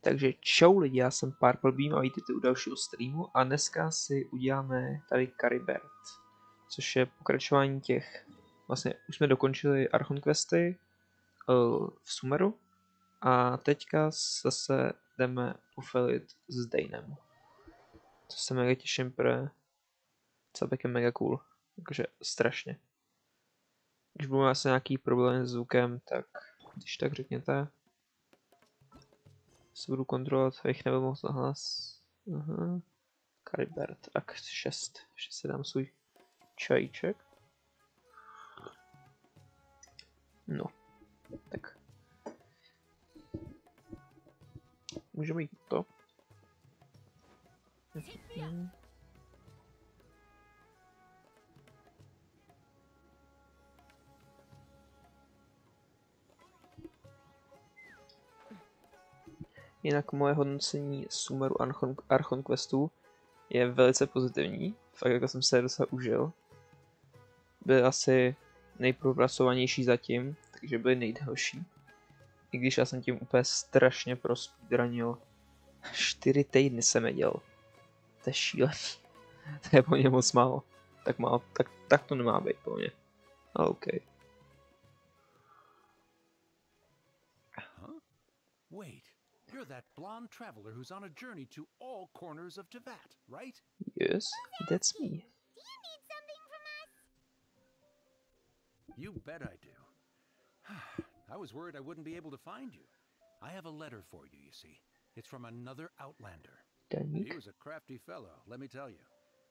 Takže čau lidi, já jsem Purple a vítejte u dalšího streamu a dneska si uděláme tady Caribert, což je pokračování těch, vlastně už jsme dokončili Archon questy v Sumeru a teďka zase jdeme pofelit s Dainem, co se mega těším, protože celek je mega cool, takže strašně. Když budeme asi nějaký problém s zvukem, tak když tak řekněte. Se budu kontrolovat, abych nebyl moc nahlas. Aha. Caribert, akt 6. Ještě si dám svůj čajíček. No, tak. Můžeme jít to. Jinak moje hodnocení Sumeru Archon questů je velice pozitivní. Fakt jako jsem se je docela užil. Byl asi nejpropracovanější zatím, takže byly nejdelší. I když já jsem tím úplně strašně prospeedrunil. 4 týdny jsem je dělal. To je šílený. To je po mně moc málo. Tak málo, tak to nemá být po mně. Ale OK. Wait, you're that blonde traveler who's on a journey to all corners of Teyvat, right? Yes, that's me. Do you need something from us? You bet I do. I was worried I wouldn't be able to find you. I have a letter for you, you see. It's from another Outlander. He was a crafty fellow, let me tell you.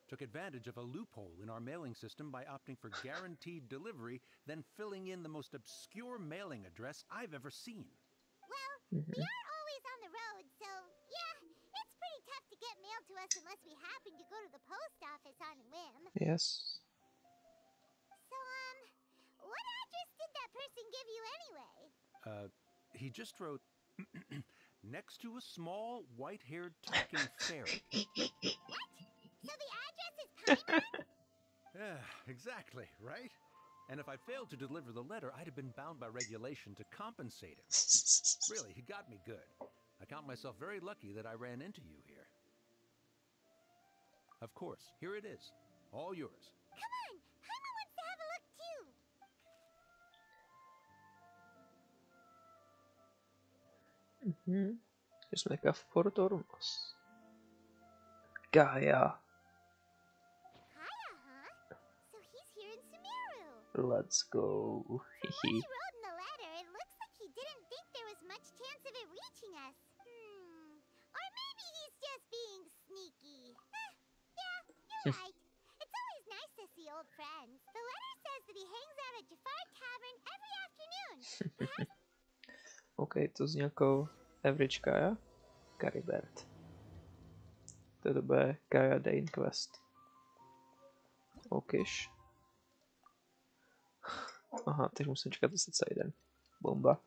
Took advantage of a loophole in our mailing system by opting for guaranteed delivery, then filling in the most obscure mailing address I've ever seen. Well, we are always on the road, so yeah, it's pretty tough to get mail to us unless we happen to go to the post office on a whim. Yes. So, what address did that person give you anyway? He just wrote, next to a small, white-haired talking fairy. What? So the address is Caribert? Yeah, exactly, right? And if I failed to deliver the letter, I'd have been bound by regulation to compensate him. Really, he got me good. I count myself very lucky that I ran into you here. Of course, here it is. All yours. Come on, Paimon wants to have a look too. Jsme teďka v Portormos. Gaia. Kaya, huh? So he's here in Sumeru. Let's go. From what he wrote in the letter, it looks like he didn't think there was much chance of it reaching us. Or maybe he's just being sneaky. Yeah, you're right. It's always nice to see old friends. The letter says that he hangs out at Jafar Tavern every afternoon. OK, to zní jako average Gaia. Caribert. To bude Gaia Dain quest. Okiš. Aha, teď musím čekat asi celý den. Bomba.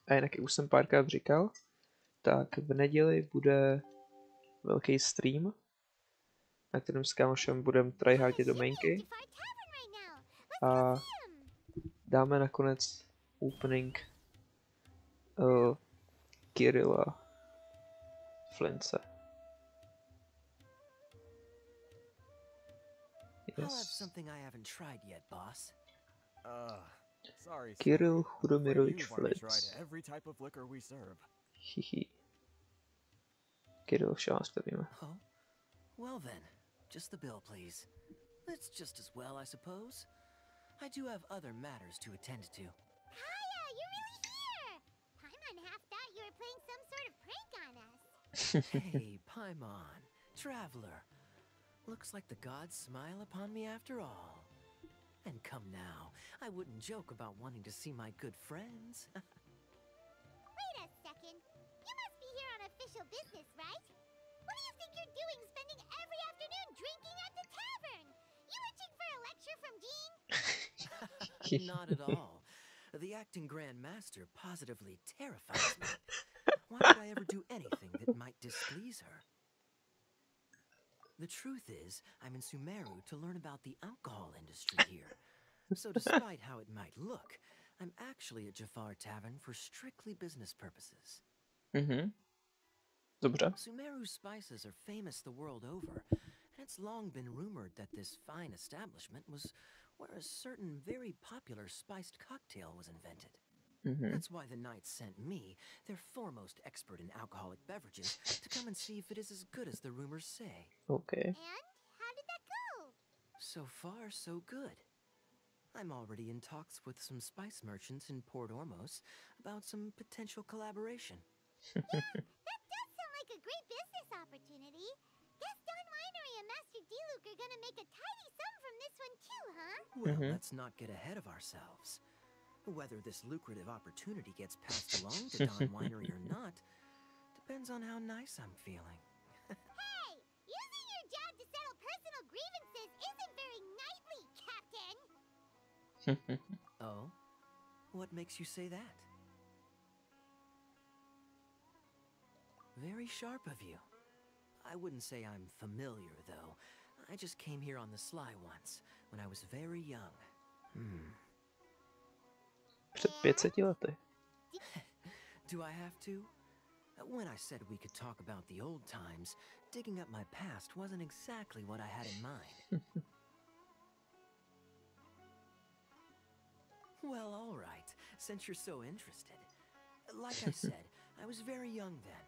A jinak, jak už jsem párkrát říkal, tak v neděli bude velký stream, na kterém s kámošem budeme tryhardit domínky a dáme nakonec opening Kirilla Flince. I'll have something I haven't tried yet, boss. Sorry. Kirill But Chudomirovich you've already Flintz. tried every type of liquor we serve. Hihi. Kirill, vše vás prvíme. Oh? Well then, just the bill, please. That's just as well, I suppose. I do have other matters to attend to. Kaya, you're really here! Paimon half thought you were playing some sort of prank on us. Hey, Paimon, traveler. Looks like the gods smile upon me after all. And come now, I wouldn't joke about wanting to see my good friends. Wait a second. You must be here on official business, right? What do you think you're doing spending every afternoon drinking at the tavern? You itching for a lecture from Jean? Not at all. The acting Grand Master positively terrifies me. Why would I ever do anything that might displease her? The truth is, I'm in Sumeru to learn about the alcohol industry here. So despite how it might look, I'm actually at Jafar Tavern for strictly business purposes. Dobře. Sumeru spices are famous the world over, and it's long been rumored that this fine establishment was where a certain very popular spiced cocktail was invented. That's why the knights sent me, their foremost expert in alcoholic beverages, to come and see if it is as good as the rumors say. Okay. And how did that go? So far, so good. I'm already in talks with some spice merchants in Port Ormos about some potential collaboration. Yeah, that does sound like a great business opportunity. Guess Don Winery and Master D-Luke are gonna make a tidy sum from this one too, huh? Well, let's not get ahead of ourselves. Whether this lucrative opportunity gets passed along to Don Winery or not depends on how nice I'm feeling. Hey! Using your job to settle personal grievances isn't very knightly, Captain! Oh? What makes you say that? Very sharp of you. I wouldn't say I'm familiar, though. I just came here on the sly once, when I was very young. Před 500 lety. Do I have to? When I said we could talk about the old times, digging up my past wasn't exactly what I had in mind. Well, all right, since you're so interested. Like I said, I was very young then.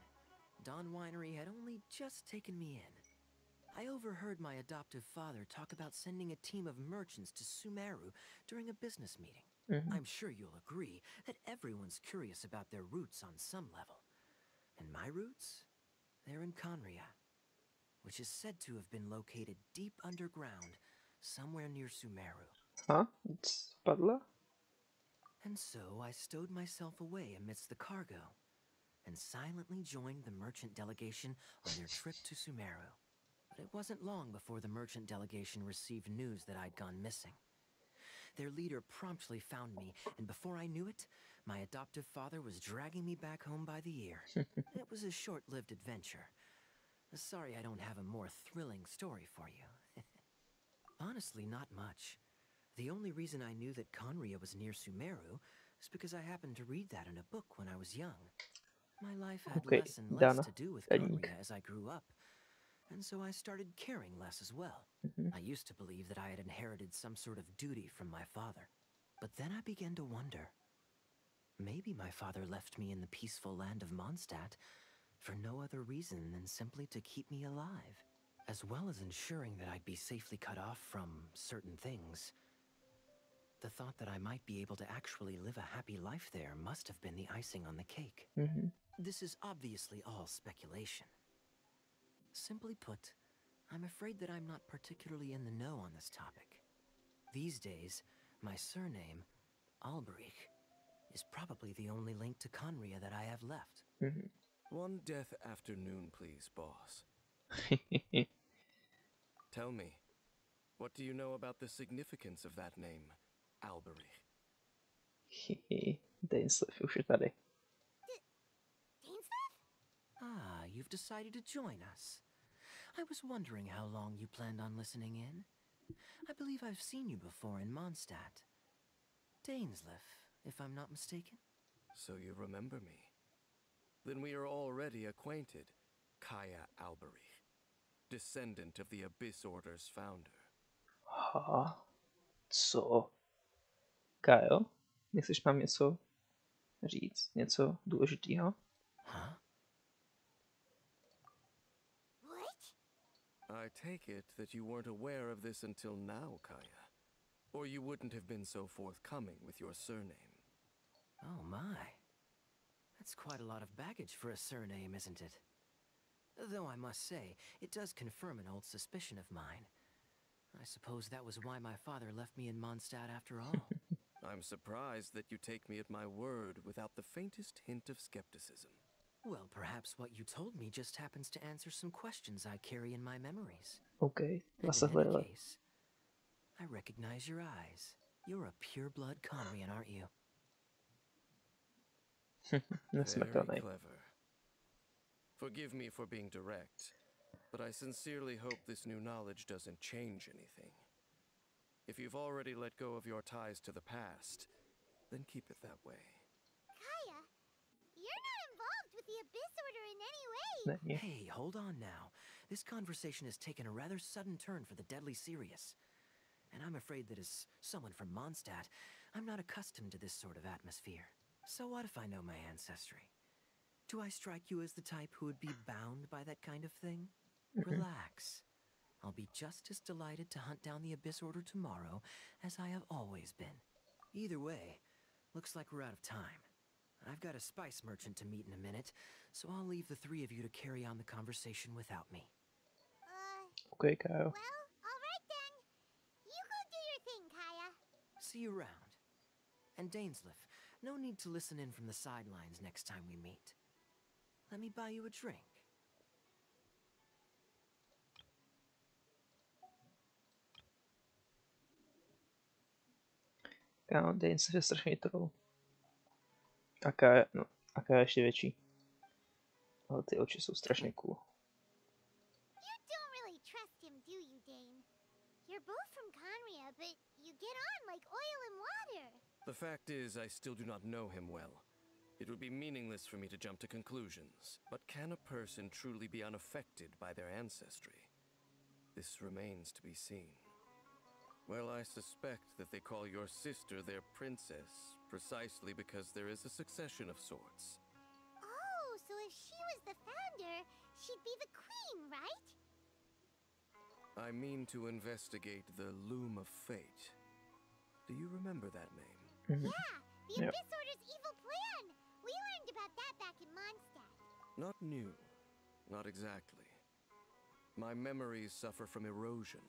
Don Winery had only just taken me in. I overheard my adoptive father talk about sending a team of merchants to Sumeru during a business meeting. I'm sure you'll agree that everyone's curious about their roots on some level. And my roots? They're in Conria, which is said to have been located deep underground, somewhere near Sumeru. Huh? Spadla? And so I stowed myself away amidst the cargo, and silently joined the merchant delegation on their trip to Sumeru. But it wasn't long before the merchant delegation received news that I'd gone missing. Their leader promptly found me, and before I knew it, my adoptive father was dragging me back home by the ear. It was a short-lived adventure. Sorry I don't have a more thrilling story for you. Honestly, not much. The only reason I knew that Conria was near Sumeru is because I happened to read that in a book when I was young. My life had less and less to do with Conria as I grew up, and so I started caring less as well. I used to believe that I had inherited some sort of duty from my father. But then I began to wonder. Maybe my father left me in the peaceful land of Mondstadt for no other reason than simply to keep me alive, as well as ensuring that I'd be safely cut off from certain things. The thought that I might be able to actually live a happy life there must have been the icing on the cake. This is obviously all speculation. Simply put, I'm afraid that I'm not particularly in the know on this topic. These days, my surname, Alberich, is probably the only link to Conria that I have left. One death afternoon, please, boss. Tell me, what do you know about the significance of that name, Alberich? Dainslev už je tady. Dainslev? Ah, you've decided to join us. I was wondering how long you planned on listening in. I believe I've seen you before in Mondstadt. Dainslev, if I'm not mistaken. So you remember me. Then we are already acquainted. Kaya Alberich, descendant of the Abyss Order's founder. Ha. Co? Kajo, myslíš, mám něco říct? Něco důležitého? Huh? What? I take it that you weren't aware of this until now, Kaya. Or you wouldn't have been so forthcoming with your surname. Oh my. That's quite a lot of baggage for a surname, isn't it? Though I must say, it does confirm an old suspicion of mine. I suppose that was why my father left me in Mondstadt after all. I'm surprised that you take me at my word without the faintest hint of skepticism. Well, perhaps what you told me just happens to answer some questions I carry in my memories. OK, And zase in any hledali. case, I recognize your eyes. You're a pure-blood Conrian, aren't you? Very Nesmrtelný. clever. Forgive me for being direct, but I sincerely hope this new knowledge doesn't change anything. If you've already let go of your ties to the past, then keep it that way. Kaya, you're not involved with the Abyss Order in any way. Není. Hey, hold on now. This conversation has taken a rather sudden turn for the deadly serious. And I'm afraid that as someone from Mondstadt, I'm not accustomed to this sort of atmosphere. So what if I know my ancestry? Do I strike you as the type who would be bound by that kind of thing? Relax. I'll be just as delighted to hunt down the Abyss Order tomorrow as I have always been. Either way, looks like we're out of time. I've got a spice merchant to meet in a minute, so I'll leave the three of you to carry on the conversation without me. Okay, Kyle. Well, alright then. You go do your thing, Kaya. See you around. And Dainsleif, no need to listen in from the sidelines next time we meet. Let me buy you a drink. Kámo, Dainem je strašný troll. Aká je ještě větší. Ale ty oči jsou strašně cool. You don't really trust him, do you, Dane? You're both from Conria, but you get on like oil and water. The fact is, I still do not know him well. It would be meaningless for me to jump to conclusions. But can a person truly be unaffected by their ancestry? This remains to be seen. Well, I suspect that they call your sister their princess, precisely because there is a succession of sorts. Oh, so if she was the founder, she'd be the queen, right? I mean to investigate the Loom of Fate. Do you remember that name? Yeah, the Yep. Abyss Order's evil plan. We learned about that back in Mondstadt. Not new. Not exactly. My memories suffer from erosion.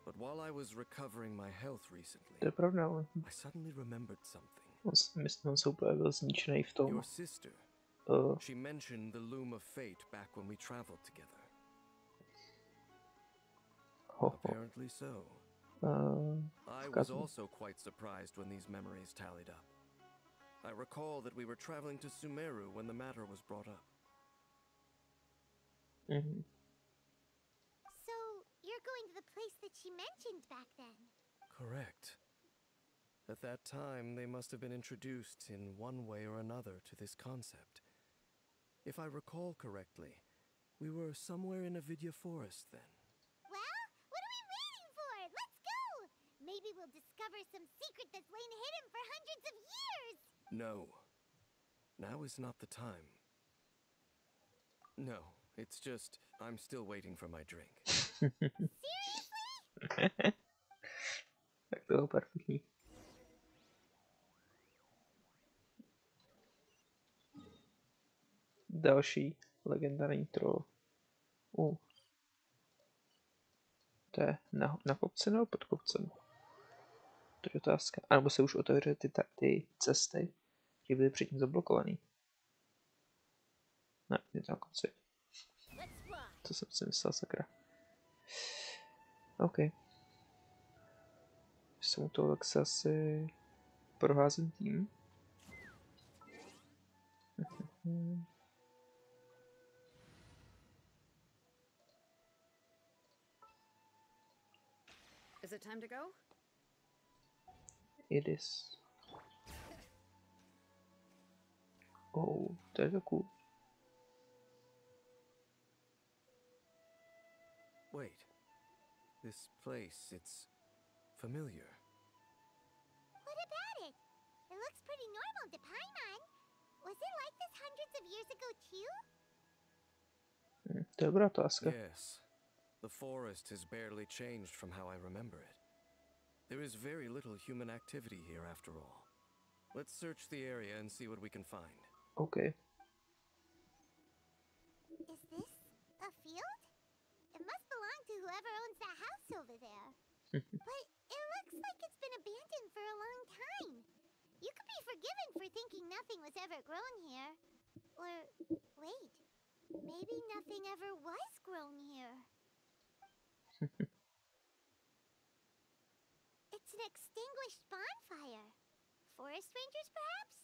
But while I was recovering my health recently, To je pravda, ale I suddenly remembered something. on se úplně byl zničený v tom. Your sister. She mentioned the Loom of Fate back when we traveled together. Apparently so. I was also quite surprised when these memories tallied up. I recall that we were traveling to Sumeru when the matter was brought up. So, you're going to the place that she mentioned back then? Correct. At that time, they must have been introduced in one way or another to this concept. If I recall correctly, we were somewhere in Avidya Forest then. Well, what are we waiting for? Let's go! Maybe we'll discover some secret that's lain hidden for hundreds of years! No. Now is not the time. No, it's just, I'm still waiting for my drink. Seriously? Tak to bylo perfektní. Další legendární troll. To je na kopci nebo pod kopcem? To je otázka. A nebo se už otevřely ty cesty, které byly předtím zablokované. Ne, je to na kopci. To jsem si myslel, sakra. OK. Jsou to, tak se asi proházím tým. Is it time to go? It is. Oh, to je to cool. Wait. This place, it's familiar. What about it? It looks pretty normal to Paimon. Was it like this hundreds of years ago too? To je dobrá otázka. Yes. The forest has barely changed from how I remember it. There is very little human activity here after all. Let's search the area and see what we can find. OK. Is this a field? It must belong to whoever owns that house over there. But it looks like it's been abandoned for a long time. You could be forgiven for thinking nothing was ever grown here. Or, wait, maybe nothing ever was grown here. It's an extinguished bonfire. Forest rangers, perhaps?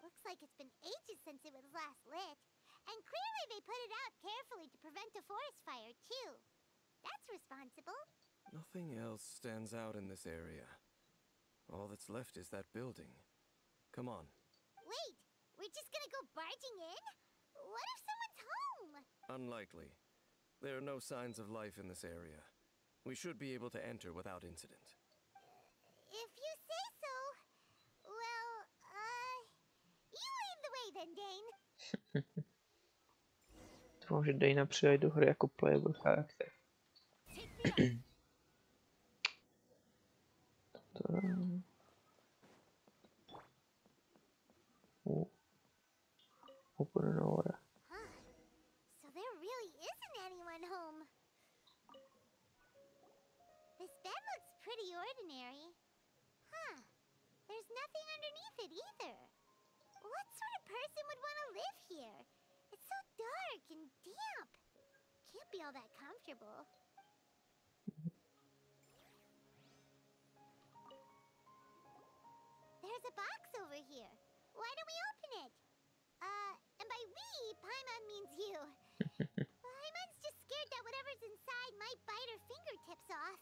Looks like it's been ages since it was last lit. And clearly they put it out carefully to prevent a forest fire, too. That's responsible. Nothing else stands out in this area. All that's left is that building. Come on. Wait, we're just gonna go barging in? What if someone's home? Unlikely. There are no signs of life in this area. We should be able to enter without incident. If you say so. Well, you lead the way then, Dane. Doufám, že Daina přijde do hry jako playable charakter. Open an order. So there really isn't anyone home. This bed looks pretty ordinary. Huh. There's nothing underneath it either. What sort of person would want to live here? It's so dark and damp. Can't be all that comfortable. There's a box over here. Why don't we open it? And by we, Paimon means you. Paimon's just scared that whatever's inside might bite her fingertips off.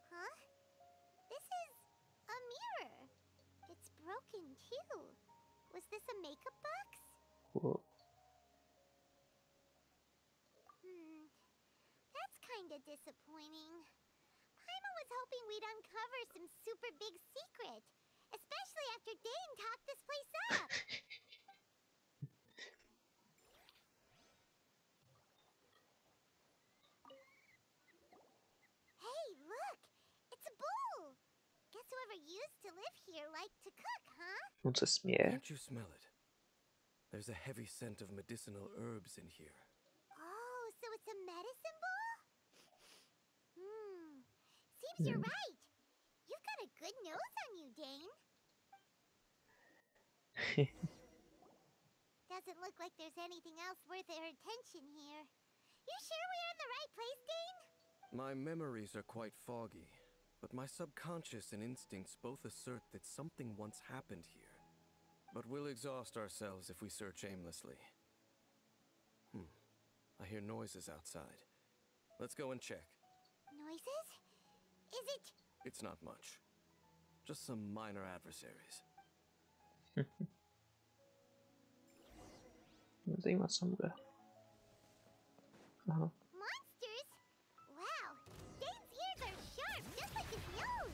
Huh? This is a mirror. It's broken too. Was this a makeup box? Whoa. That's kinda disappointing. Paimon was hoping we'd uncover some super big secret. Especially after Dane talked this place up. Hey, look! It's a bowl! Guess whoever used to live here liked to cook, huh? On se směje. Can't you smell it? There's a heavy scent of medicinal herbs in here. Oh, so it's a medicine bowl? Seems you're right. You've got a good nose on you, Dane. Doesn't look like there's anything else worth our attention here. You sure we're in the right place, Dane? My memories are quite foggy, but my subconscious and instincts both assert that something once happened here. But we'll exhaust ourselves if we search aimlessly. I hear noises outside. Let's go and check. Noises? Is it... It's not much. Just some minor adversaries. Zajímá se bude. Aha. Monsters? Wow, Dane's ears are sharp, just like his nose.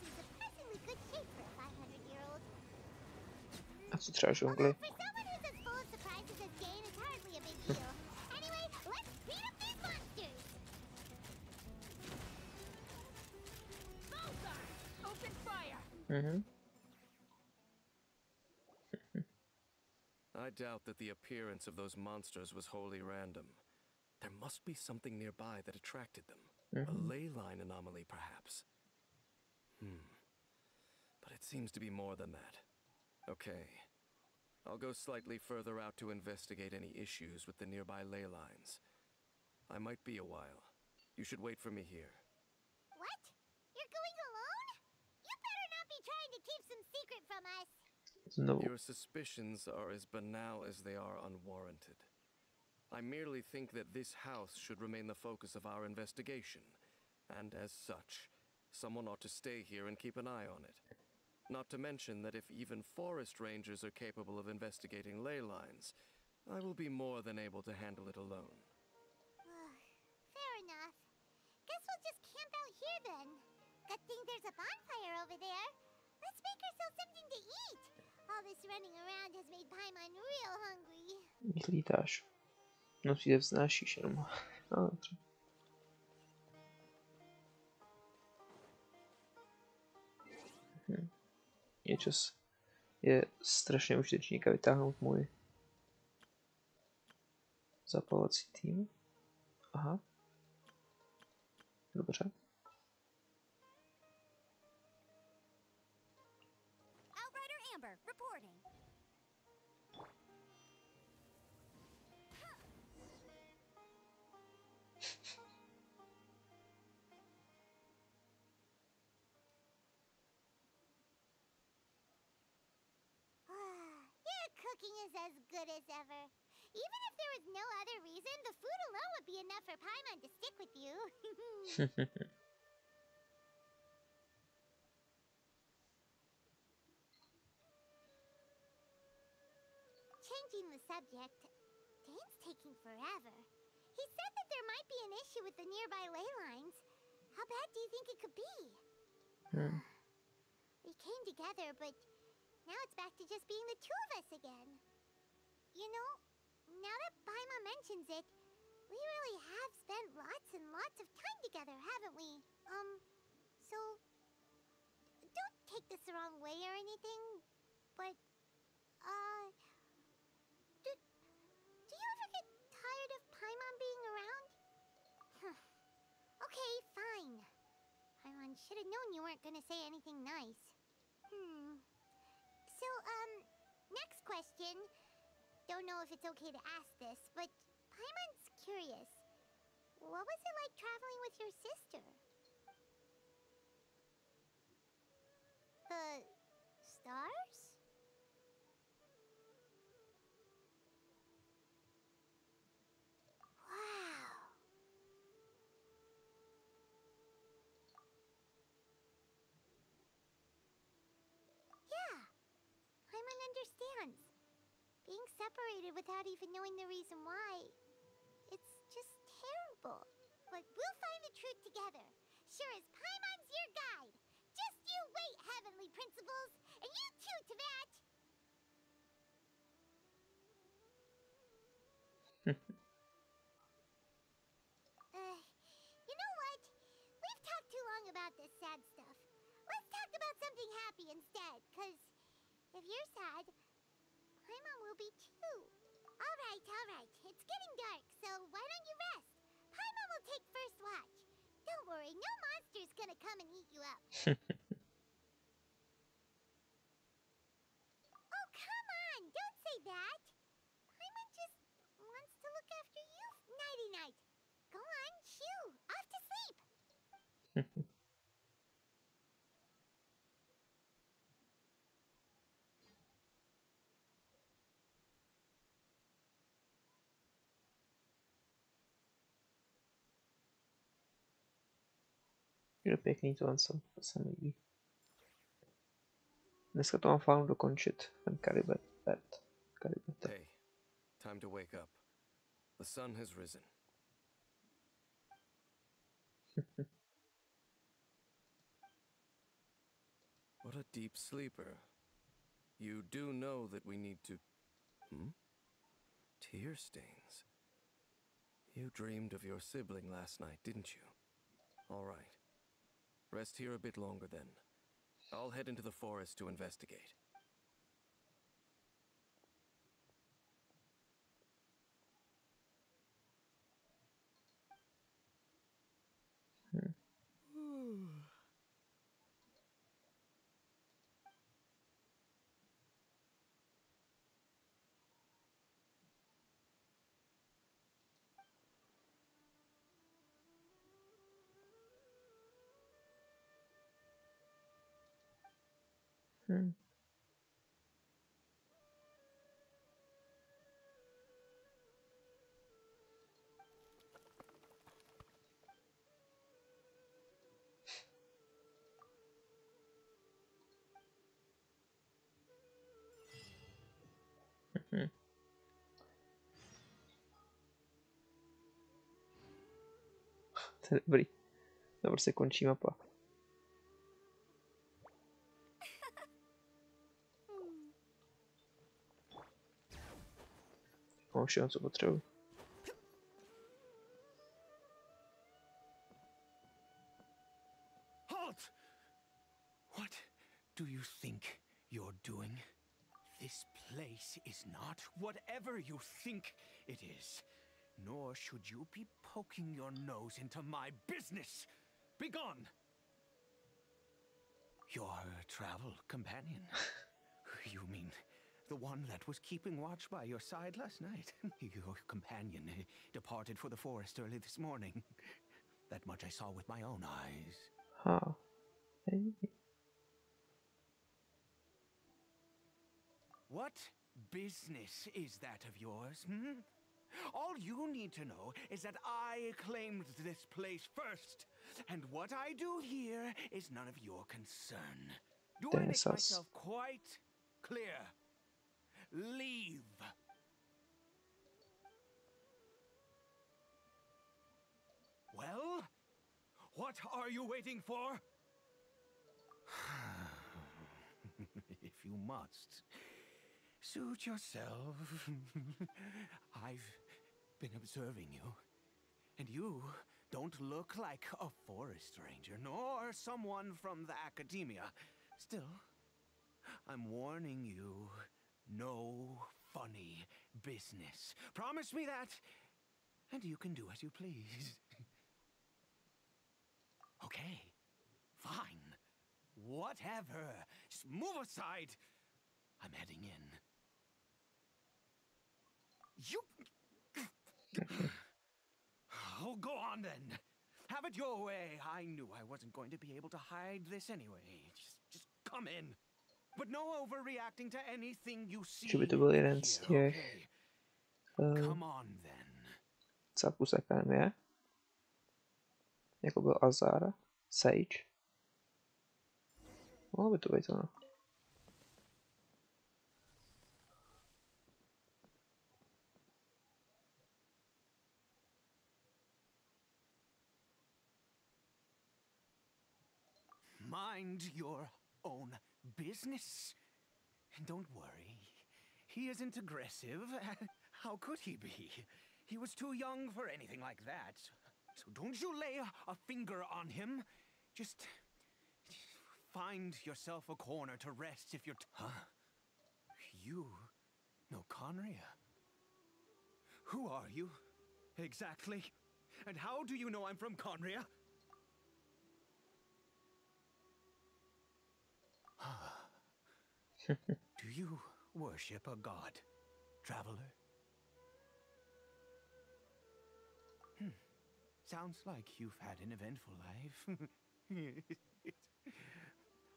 He's in surprisingly good shape for a 500-year-old. A co třeba žongli? For someone who's as full of surprises as Dane, it's hardly a big deal. Anyway, let's beat up these monsters! Bullseye! Open fire! I doubt that the appearance of those monsters was wholly random. There must be something nearby that attracted them. A ley line anomaly, perhaps. But it seems to be more than that. Okay. I'll go slightly further out to investigate any issues with the nearby ley lines. I might be a while. You should wait for me here. What? You're going alone? You better not be trying to keep some secret from us. Znovu. Your suspicions are as banal as they are unwarranted. I merely think that this house should remain the focus of our investigation, and as such, someone ought to stay here and keep an eye on it. Not to mention that if even forest rangers are capable of investigating ley lines, I will be more than able to handle it alone. Fair enough. Guess we'll just camp out here then. Good thing there's a bonfire over there. Let's make ourselves something to eat. All this running around has made Paimon real hungry. Lítáš. No si je vznášíš jenom. No, dobře. Je čas. Je strašně užitečníka vytáhnout můj zapalovací tým. Aha. Dobře. Outrider Amber, reporting. Your cooking is as good as ever. Even if there was no other reason, the food alone would be enough for Paimon to stick with you. changing the subject, Dane's taking forever. He said that there might be an issue with the nearby ley lines. How bad do you think it could be? We came together, but now it's back to just being the two of us again. You know, now that Paimon mentions it, we really have spent lots and lots of time together, haven't we? So, don't take this the wrong way or anything, but, do you ever get tired of Paimon being around? Okay, fine. Paimon should have known you weren't gonna say anything nice. So, next question. Don't know if it's okay to ask this, but Paimon's curious. What was it like traveling with your sister? The stars? Wow. Yeah, Paimon understands. Being separated without even knowing the reason why, it's just terrible. But we'll find the truth together. Sure as Paimon's your guide. Just you wait, Heavenly Principles, and you too, Teyvat. You know what? We've talked too long about this sad stuff. Let's talk about something happy instead, cause if you're sad, Paimon will be too. Alright. It's getting dark, so why don't you rest? Paimon will take first watch. Don't worry, no monster's gonna come and eat you up. Oh, come on! Don't say that! Paimon just wants to look after you. Nighty-night. Go on, shoo! Off to sleep! Je pěkný tohle, to se mi líbí. Dneska to mám fánu dokončit, ten Caribert. Hey, time to wake up. The sun has risen. What a deep sleeper. You do know that we need to... Tear stains. You dreamed of your sibling last night, didn't you? All right. Rest here a bit longer then. I'll head into the forest to investigate. To je dobrý. Dobře se končí mapa. Mám všechno, co potřebuji. Halt! What do you think you're doing? This place is not whatever you think it is. Nor should you be poking your nose into my business. Be gone! Your travel companion? You mean the one that was keeping watch by your side last night? Your companion departed for the forest early this morning. That much I saw with my own eyes. Huh. Hey. What business is that of yours, All you need to know is that I claimed this place first, and what I do here is none of your concern. Do I make myself quite clear? Leave. Well, what are you waiting for? If you must, suit yourself. I've been observing you, and you don't look like a forest ranger, nor someone from the academia. Still, I'm warning you, no funny business. Promise me that, and you can do as you please. Okay, fine. Whatever. Just move aside. I'm heading in. You... Oh, go on then. Have it your way. I knew I wasn't going to be able to hide this anyway. Just come in. But no overreacting to anything you see. Že by to byl jeden z těch Come on then. capů z akademie. Jako byl Azar, Sage. Mohlo by to být ono. Mind your own business. Don't worry. He isn't aggressive. How could he be? He was too young for anything like that. So don't you lay a finger on him. Just find yourself a corner to rest if you're... Huh? You know Conria? Who are you? Exactly. And how do you know I'm from Conria? Do you worship a god, traveler? Sounds like you've had an eventful life.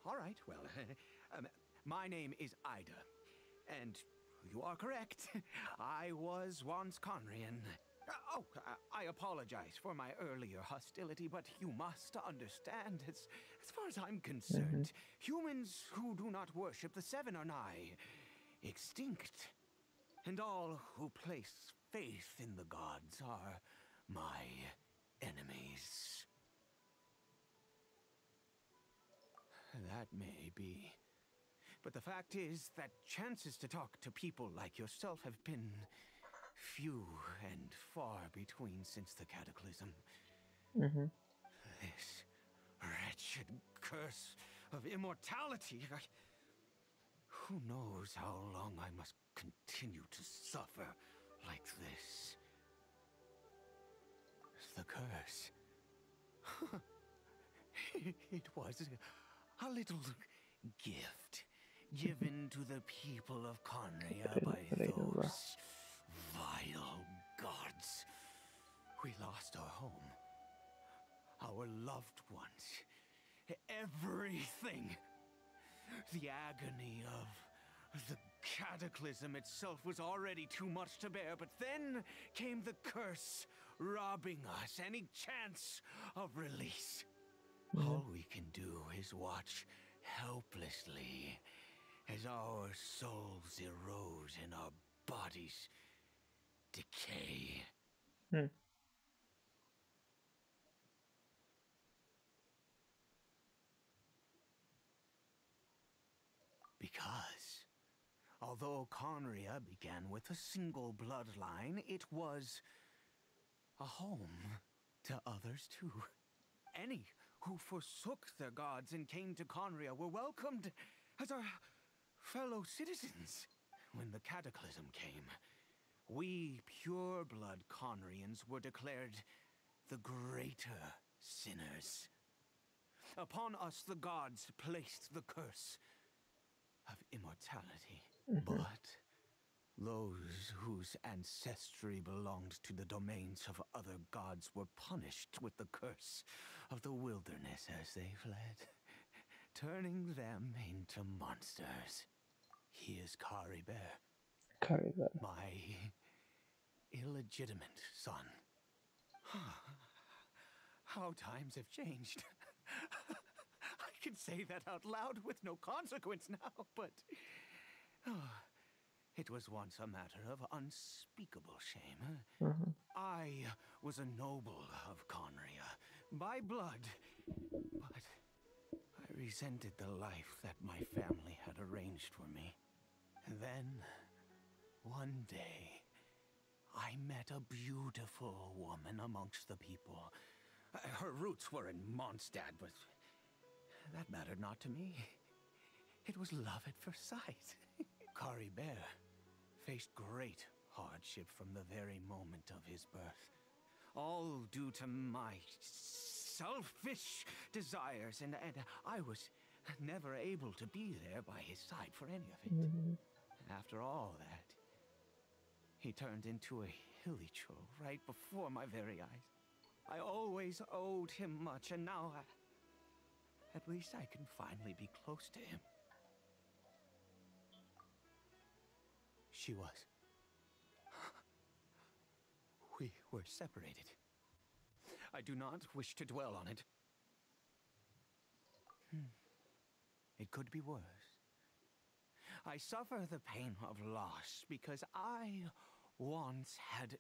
All right, well, my name is Ida, and you are correct. I was once Conrian. I apologize for my earlier hostility, but you must understand, as far as I'm concerned, humans who do not worship the Seven are nigh extinct. And all who place faith in the gods are my enemies. That may be. But the fact is that chances to talk to people like yourself have been few and far between since the cataclysm. This wretched curse of immortality. Who knows how long I must continue to suffer like this? The curse. It was a little gift given to the people of Conria by those vile gods. We lost our home, our loved ones, everything. The agony of the cataclysm itself was already too much to bear, but then came the curse, robbing us any chance of release. All we can do is watch helplessly as our souls erode and our bodies decay. Because, although Conria began with a single bloodline, it was a home to others too. Any who forsook their gods and came to Conria were welcomed as our fellow citizens. When the cataclysm came, we pure-blood Conrians were declared the greater sinners. Upon us the gods placed the curse of immortality. But those whose ancestry belonged to the domains of other gods were punished with the curse of the wilderness as they fled, turning them into monsters. He is Caribert. Caribert. My illegitimate son. How times have changed. I can say that out loud with no consequence now, but It was once a matter of unspeakable shame. I was a noble of Conria, by blood, but I resented the life that my family had arranged for me. And then, one day, I met a beautiful woman amongst the people. Her roots were in Mondstadt, but that mattered not to me. It was love at first sight. Caribert faced great hardship from the very moment of his birth. All due to my selfish desires, and I was never able to be there by his side for any of it. After all that, he turned into a hilicho right before my very eyes. I always owed him much, and now at least I can finally be close to him. She was. We were separated. I do not wish to dwell on it. It could be worse. I suffer the pain of loss because I once had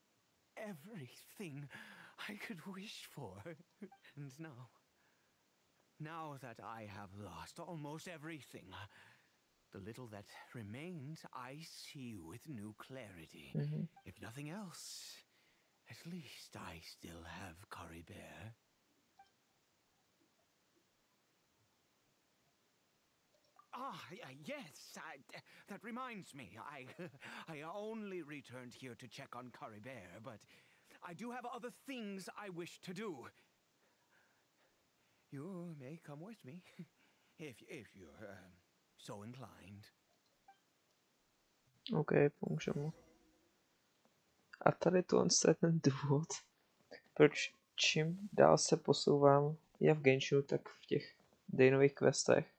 everything I could wish for. And now that I have lost almost everything, the little that remains I see with new clarity. If nothing else, at least I still have Caribert. Yes, that reminds me. I only returned here to check on Caribert, but I do have other things I wish to do. You may come with me, if you're so inclined. OK, pomůžu mu. A tady to je ten důvod, proč čím dál se posouvám jak v Genshinu, tak v těch Dainových questech,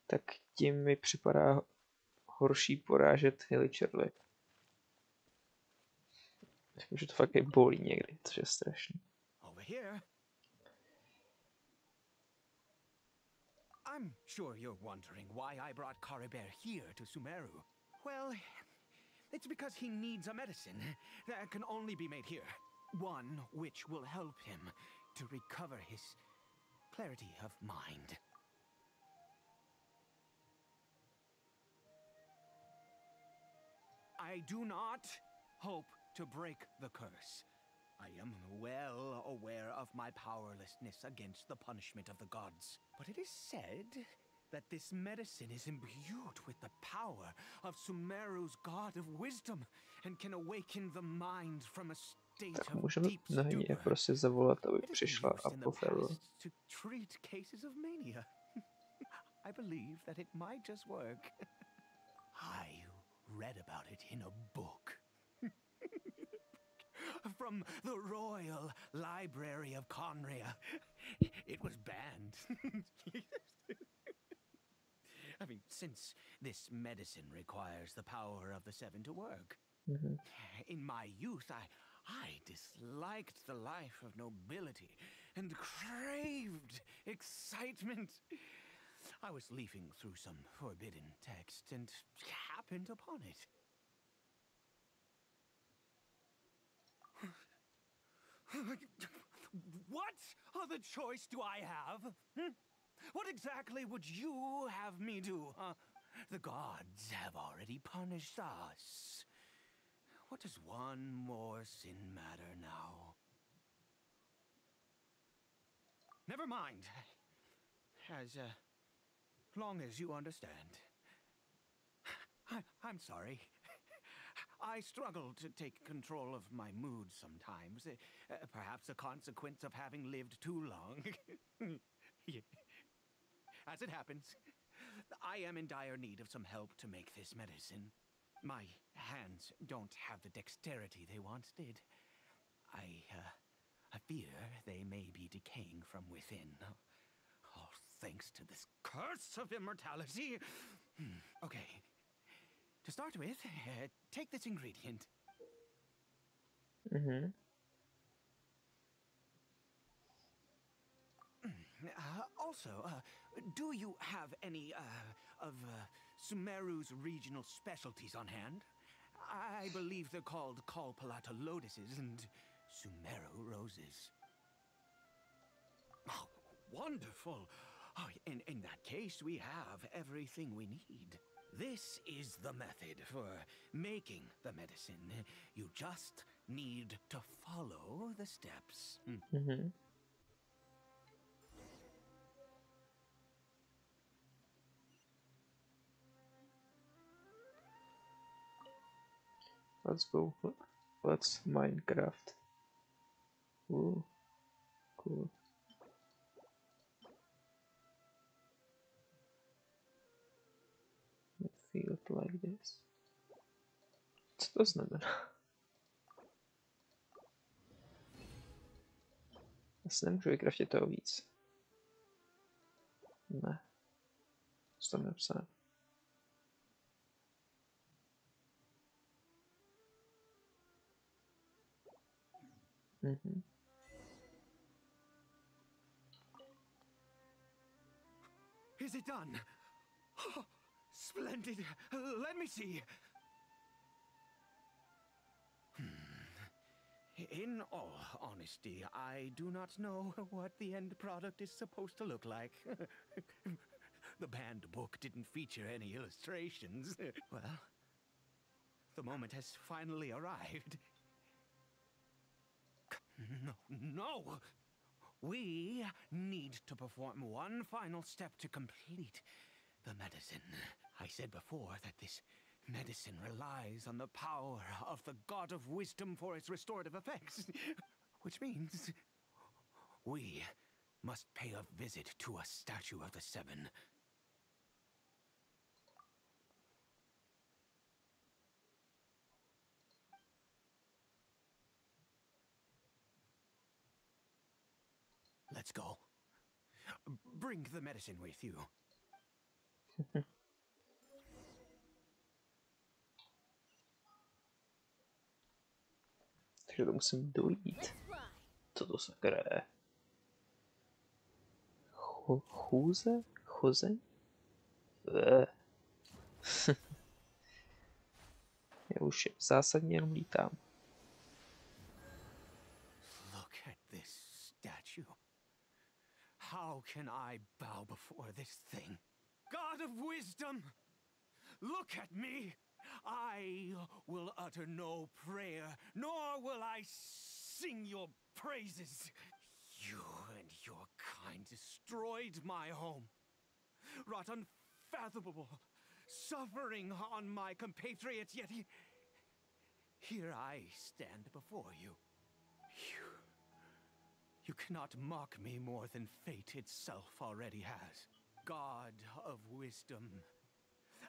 tak tím mi připadá horší porážet Hiličerly. Myslím, že to fakt i bolí někdy, což je strašný. I'm sure you're wondering why I brought Caribert here to Sumeru. Well, it's because he needs a medicine that can only be made here. One which will help him to recover his clarity of mind. I do not hope to break the curse. I am well aware of my powerlessness against the punishment of the gods. But it is said that this medicine is imbued with the power of Sumeru's god of wisdom and can awaken the mind from a state of deep stupor. Prostě zavolat, aby přišla a pofedla. To treat cases of mania. I believe that it might just work. I read about it in a book. From the Royal Library of Conria. It was banned. I mean, since this medicine requires the power of the seven to work. In my youth, I disliked the life of nobility and craved excitement. I was leafing through some forbidden text and happened upon it. What other choice do I have? What exactly would you have me do? The gods have already punished us. What does one more sin matter now? Never mind. As long as you understand. I'm sorry. I struggle to take control of my mood sometimes. Perhaps a consequence of having lived too long. As it happens, I am in dire need of some help to make this medicine. My hands don't have the dexterity they once did. I fear they may be decaying from within. All thanks to this curse of immortality. Okay. To start with, take this ingredient. Also, do you have any of Sumeru's regional specialties on hand. I believe they're called Kalpalata lotuses and Sumeru roses. Oh, wonderful! Oh, in that case, we have everything we need. This is the method for making the medicine. You just need to follow the steps. Let's go. Let's Minecraft. Ooh, cool. Feel like this. Co to znamená? Asi nemůžu vykraftit toho víc. Ne. Co tam napsané? Is it done? Oh, splendid. Let me see. In all honesty, I do not know what the end product is supposed to look like. The banned book didn't feature any illustrations. Well, the moment has finally arrived. No! We need to perform one final step to complete the medicine. I said before that this medicine relies on the power of the God of Wisdom for its restorative effects. Which means we must pay a visit to a statue of the Seven. Let's go. Bring the medicine with you. Takže to musím dojít. Co to sakra je? Chůze? Chozeň? Já už zásadně jenom lítám. Look at this statue. How can I bow before this thing? God of wisdom, look at me. I will utter no prayer, nor will I sing your praises. You and your kind destroyed my home, wrought unfathomable suffering on my compatriots, yet here I stand before you. You cannot mock me more than fate itself already has. God of wisdom,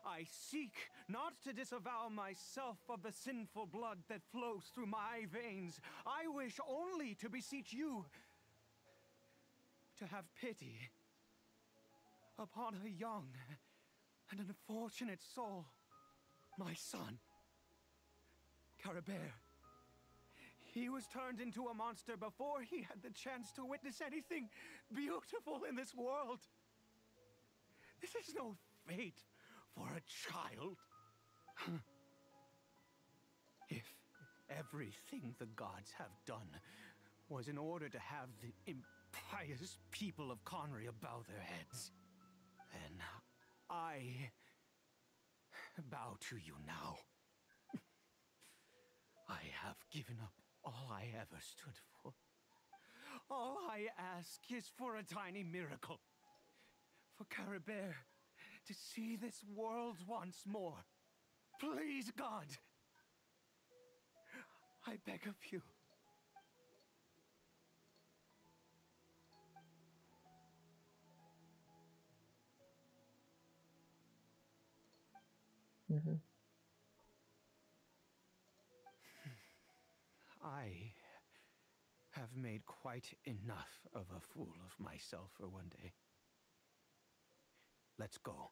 I seek not to disavow myself of the sinful blood that flows through my veins. I wish only to beseech you to have pity upon a young and unfortunate soul, my son, Caribert. He was turned into a monster before he had the chance to witness anything beautiful in this world. This is no fate for a child. If everything the gods have done was in order to have the impious people of Conria bow their heads, then I bow to you now. I have given up all I ever stood for. All I ask is for a tiny miracle. For Caribert to see this world once more. Please, God. I beg of you. I have made quite enough of a fool of myself for one day. Let's go.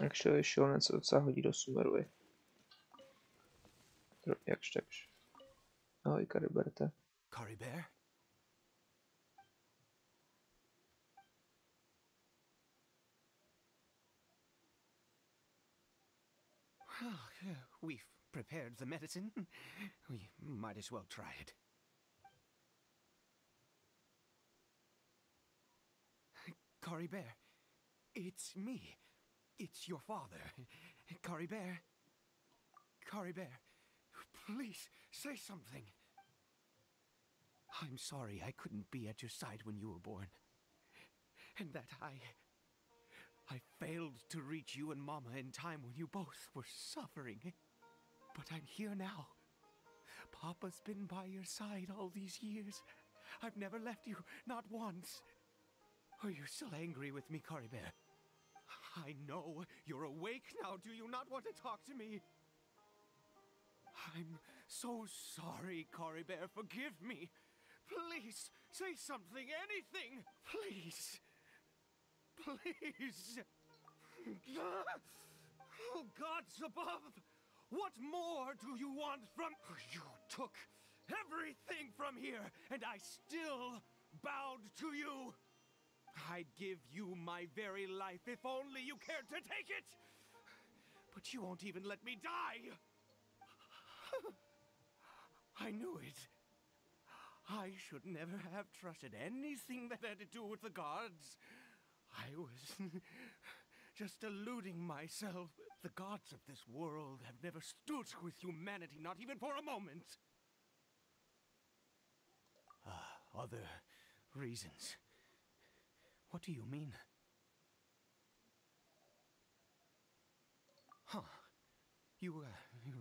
Actually, šílenec se docela hodí do Sumeru. Jakž takž. Ahoj, Cariberte. Caribert? Well, we've prepared the medicine. We might as well try it. Caribert, it's me. It's your father. Caribert. Caribert, please say something. I'm sorry I couldn't be at your side when you were born. And that I failed to reach you and Mama in time when you both were suffering. But I'm here now. Papa's been by your side all these years. I've never left you, not once. Are you still angry with me, Caribert? I know you're awake now. Do you not want to talk to me? I'm so sorry, Caribert. Forgive me. Please, say something, anything. Please. Please. Oh, gods above. What more do you want from... You took everything from here, and I still bowed to you. I'd give you my very life if only you cared to take it. But you won't even let me die. I knew it. I should never have trusted anything that had to do with the gods. I was just deluding myself. The gods of this world have never stood with humanity, not even for a moment. Other reasons. What do you mean? Huh. You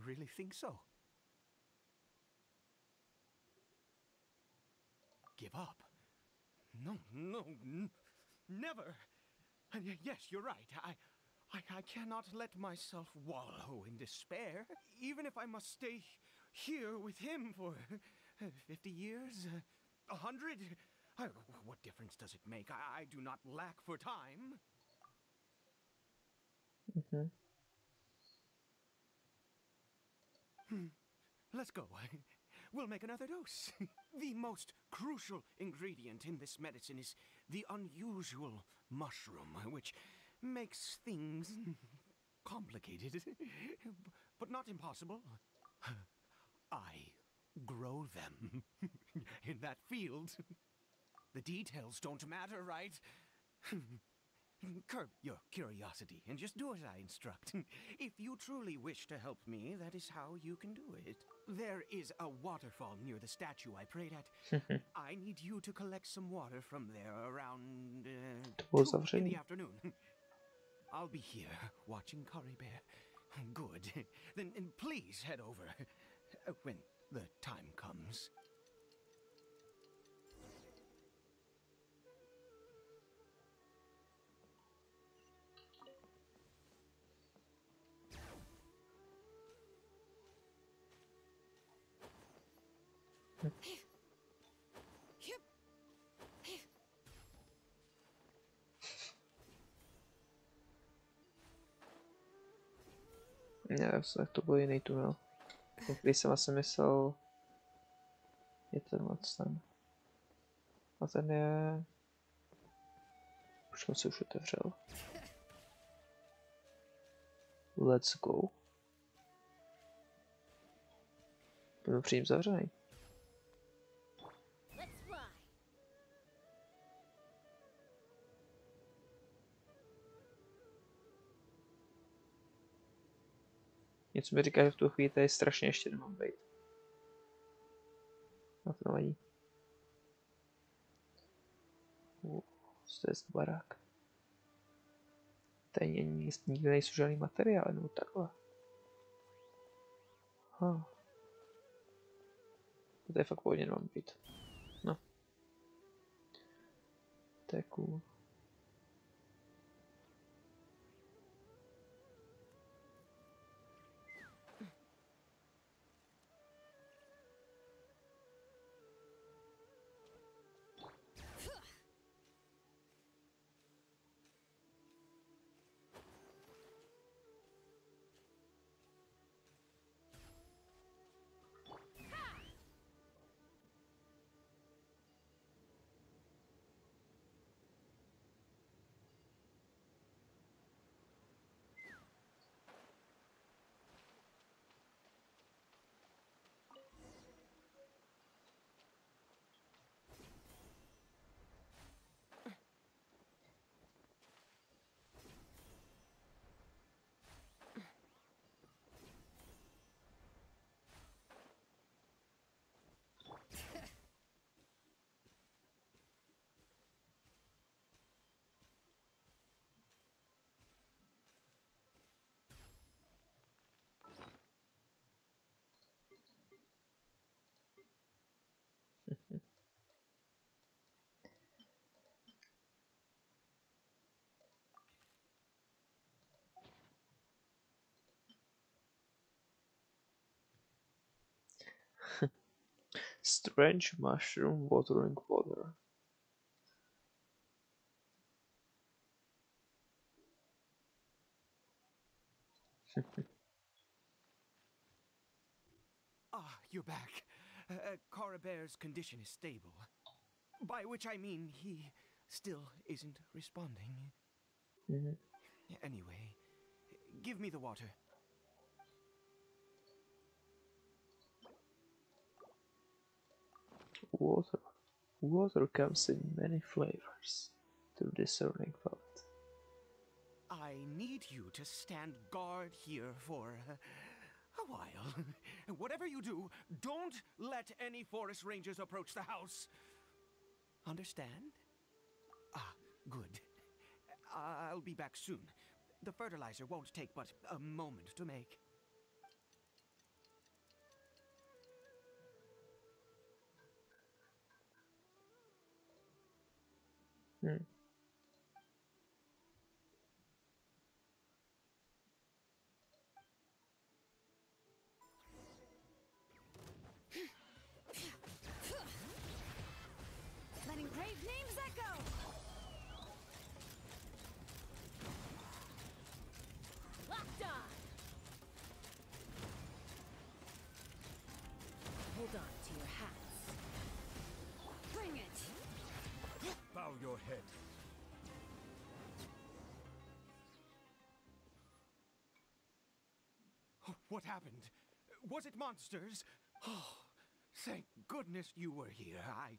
really think so? Give up? No, never. Yes, you're right. I cannot let myself wallow in despair, even if I must stay here with him for 50 years, 100. What difference does it make? I do not lack for time. Let's go. We'll make another dose. The most crucial ingredient in this medicine is the unusual mushroom, which makes things complicated, but not impossible. I grow them in that field. The details don't matter, right? Curb your curiosity and just do as I instruct. If you truly wish to help me, that is how you can do it. There is a waterfall near the statue I prayed at. I need you to collect some water from there around 2 in the afternoon. I'll be here watching Caribert. Good. Then please head over when the time comes. Ne, tak to byl jiný tunel. Když jsem asi myslel, je tenhle ten. A ten je... Už jsem si už otevřel. Let's go. Byl přímo zavřený. Něco mi říká, že v tu chvíli tady strašně ještě nemám být. Na to nevadí. Co to je za barák? Tady nikde nejsou žádný materiály, nebo takhle. To je fakt pohodně nemám být. No. To je cool. Strange mushroom watering water. Ah, you're back. Caribert's condition is stable. By which I mean he still isn't responding. Anyway, give me the water. Water comes in many flavors to discerning palate. I need you to stand guard here for a while. Whatever you do, don't let any forest rangers approach the house. Understand? Ah, good. I'll be back soon. The fertilizer won't take but a moment to make. Letting brave names echo! Locked on! Hold on to your hats. Bring it! Bow your head. What happened? Was it monsters? Oh, thank goodness you were here. I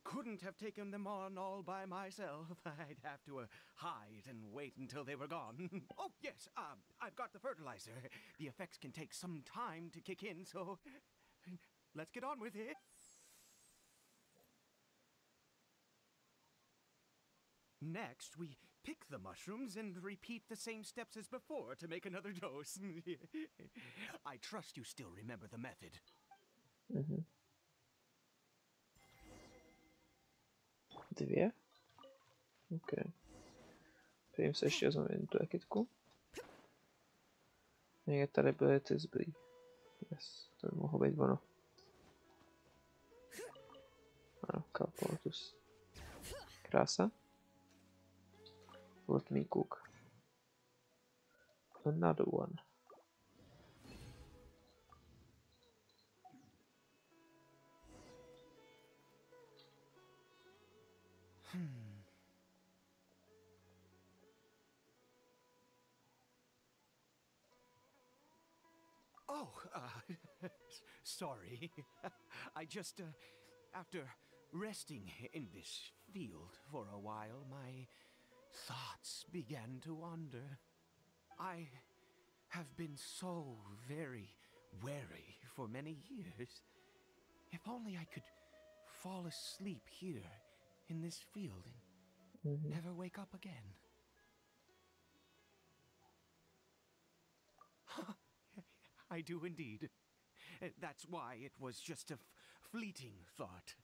couldn't have taken them on all by myself. I'd have to hide and wait until they were gone. Oh, yes, I've got the fertilizer. The effects can take some time to kick in, so let's get on with it. Next, we pick the mushrooms and repeat the same steps as before to make another dose. I trust you still remember the method. Dvě? OK. Pojďme se ještě znovu tu jakitku. Někde tady byly ty zbylí. Yes, to by mohlo být ono. Ano, Kalportus. Krása. Let me cook. Another one. Oh, sorry. I just, after resting in this field for a while, my thoughts began to wander. I have been so very wary for many years. If only I could fall asleep here in this field and never wake up again. I do indeed. That's why it was just a fleeting thought.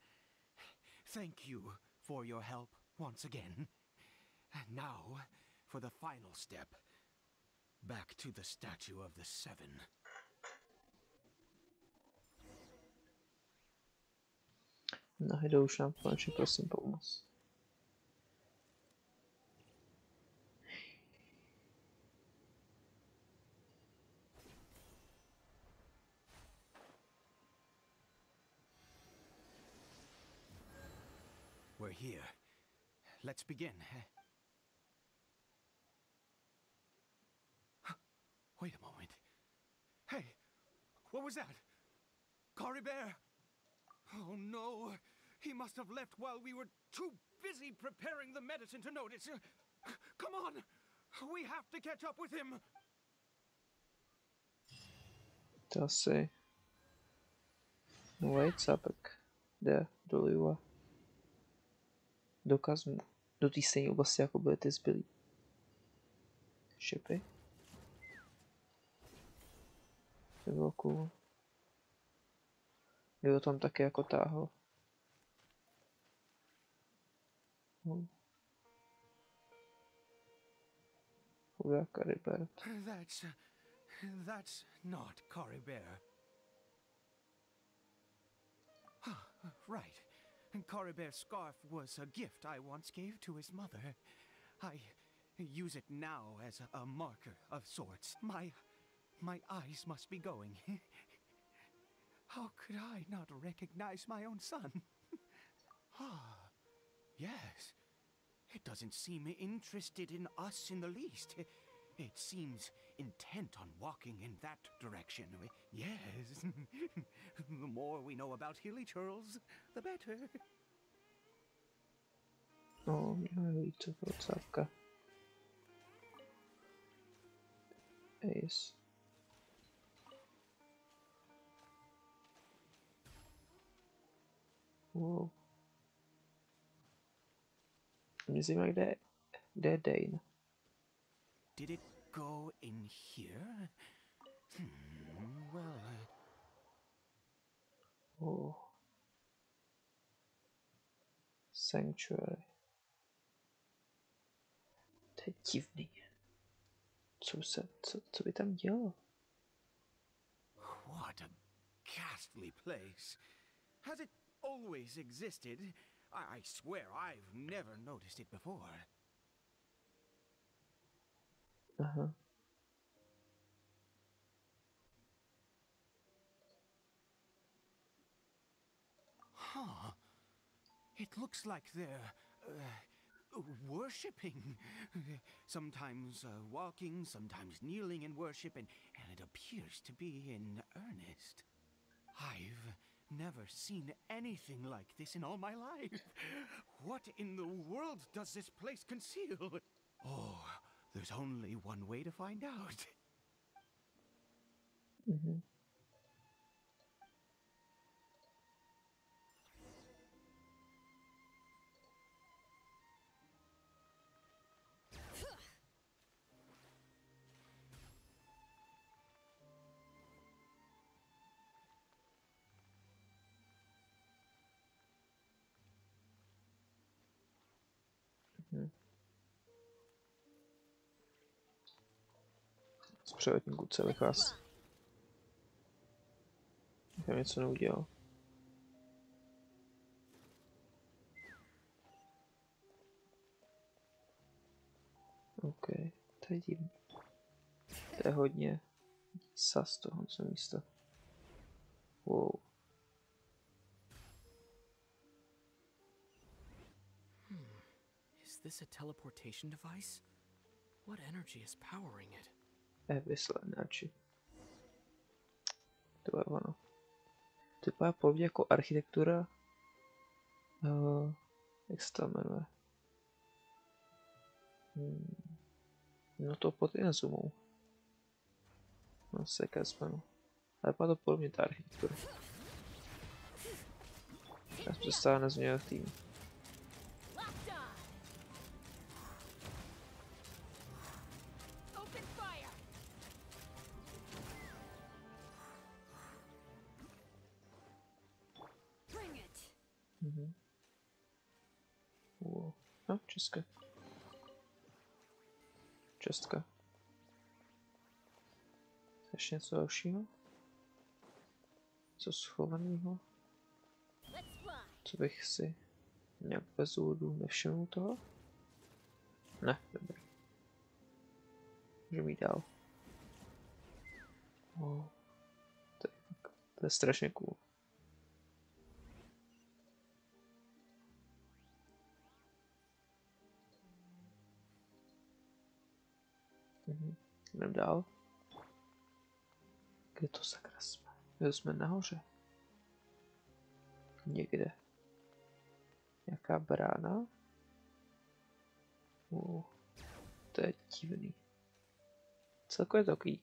Thank you for your help once again. And now, for the final step. Back to the statue of the Seven. Najednou už nám konečně prosím pomoct. We're here. Let's begin. Wait a moment. Hey, what was that? Caribert! Oh no, he must have left while we were too busy preparing the medicine to notice. Come on, we have to catch up with him. To asi... No wait, Sapek jde dolů a dokaz mu do té stejné oblasti, jako byly ty zbylí. Šipy. To bylo cool. Kdyby tam taky jako táhl. Chudá Caribert. That's not Caribert. Huh. Right. Caribert's scarf was a gift I once gave to his mother. I use it now as a marker of sorts. My eyes must be going. How could I not recognize my own son? Ah, yes. It doesn't seem interested in us in the least. It seems intent on walking in that direction. Yes. The more we know about Hilly Churls, the better. No, mě to procávka. Ace. Wow. Mě zajímá, kde je Dainem. Did it go in here? Well... Oh. Sanctuary. To je divný. Co by tam dělal? What a ghastly place. Has it always existed? I swear I've never noticed it before. Aha. Huh. It looks like they're worshipping. Sometimes walking, sometimes kneeling in worship, and it appears to be in earnest. I've never seen anything like this in all my life. What in the world does this place conceal? Oh, there's only one way to find out. Mhm. Mhm. Z převodníku celých vás. Já něco neudělal. OK, to je divný. To je hodně sas tohoto místa. Wow. Is this a teleportation device? What energy is powering it? Abyssal energy. To je ono. To vypadá podobně jako architektura. Jak se to jmenuje? No to pod Inazumou. No se Kazmanu. Ale vypadá to podobně ta architektura. Já jsem se stále nezměnil tým. Mhm. Wow. No, Česka. Česka. Ještě něco dalšího? Co schovaného? Co bych si nějak bez úvodu nevšiml toho? Ne, dobrý. Můžeme jít dál. Wow. To je strašně cool. Jdem dál. Kde to sakra jsme? Kde jsme nahoře? Někde. Nějaká brána? To je divný. Celkově takový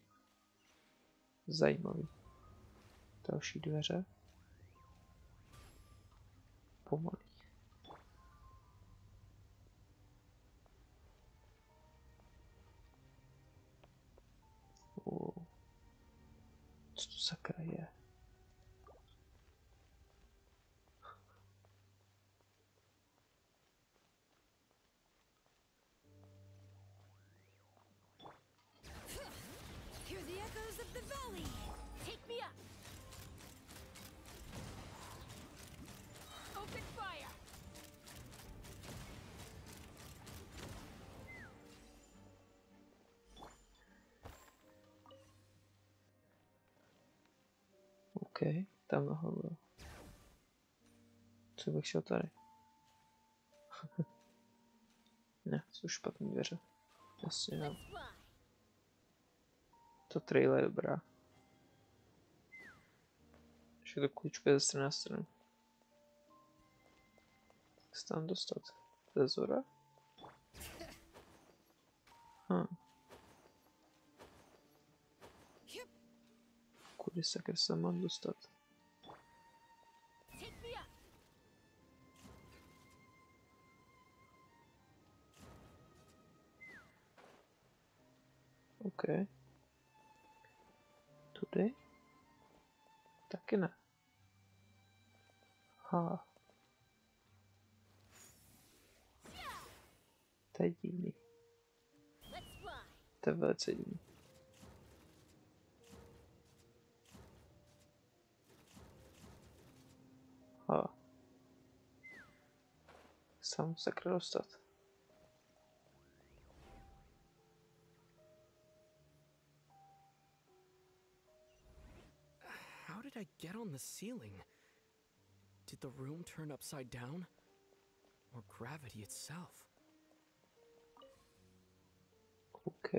zajímavý. Další dveře. Pomalý. Co to sakra je? Hear the echoes of the valley. Take me up. tam nahoru. Co bych šel tady? Ne, jsou špatný dveře. Jasně, no. To trailer je dobrá. Ještě to klučkuje ze strany na stranu. Jak se tam dostat? To je Zora? Kudy sakra se mám dostat? OK. Tudy? Taky ne. Ha. To je divný. To je velice divný. Ha. Sám sakra dostat. How did I get on the ceiling? Did the room turn upside down? Or gravity itself? OK.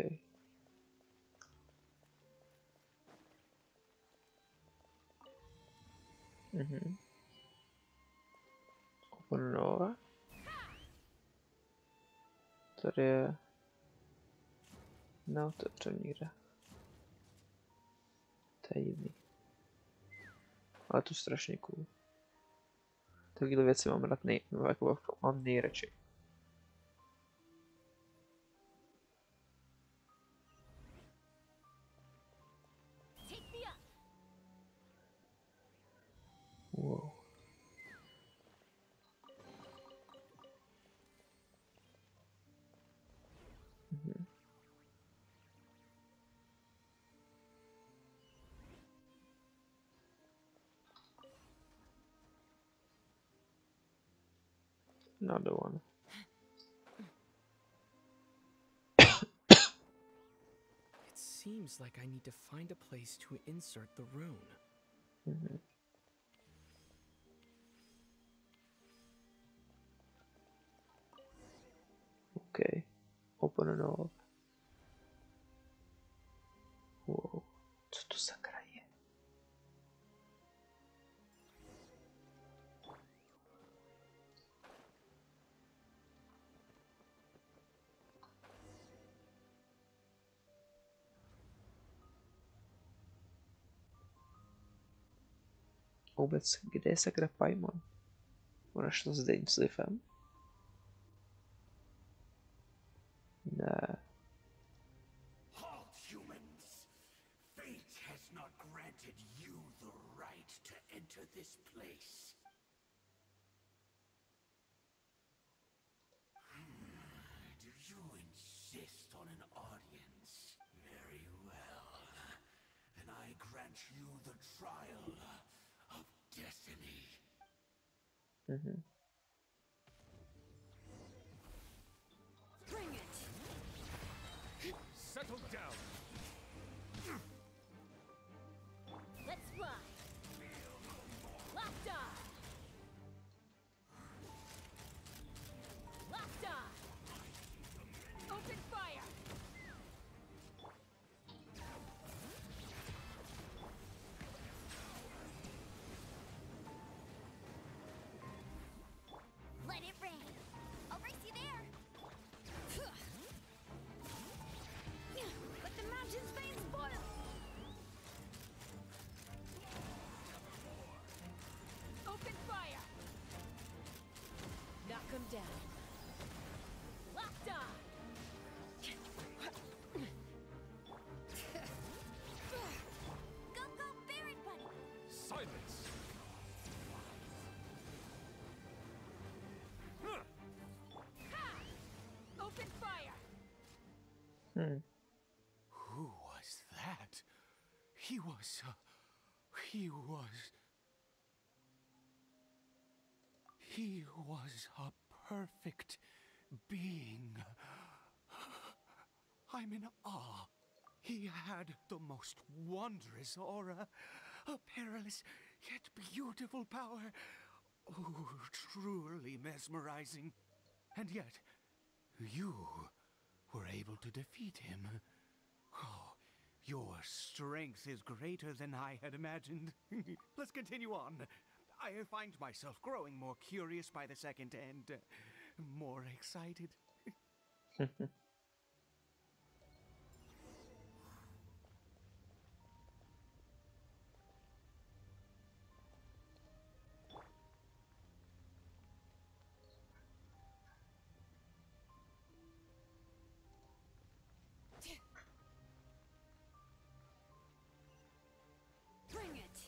Open. Tady je... neotevřen nikde. To je divný. Ale to strašně cool. Takovéhle věci mám rád mám nejradši. Wow. Another one. It seems like I need to find a place to insert the rune. OK. Open and all. Wow. Co to sakra je? Vůbec, kde je sakra Paimon? Ona šla s Dainesliffem? Ne. Halt, humans! Fate has not granted you the right to enter this place. Do you insist on an audience? Very well. Then I grant you the trial of destiny. Bring it! Settle down! Let's fly. Locked on. Locked on. Open fire. Let it rain. I'll race you there. But the mountain's veins boil. Open fire. Knock him down. Locked on. Go, go, Baron Bunny. Silence! Open fire. Who was that? He was a perfect being. I'm in awe. He had the most wondrous aura. A perilous yet beautiful power. Oh, truly mesmerizing. And yet, you were able to defeat him. Oh, your strength is greater than I had imagined. Let's continue on. I find myself growing more curious by the second and more excited. Bring it!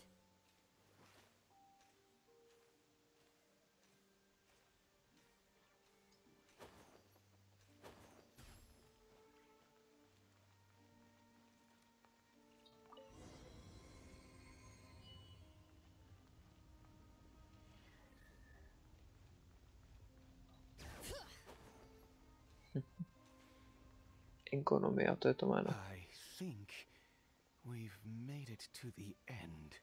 Ekonomia, to je to jméno. I think we've made it to the end.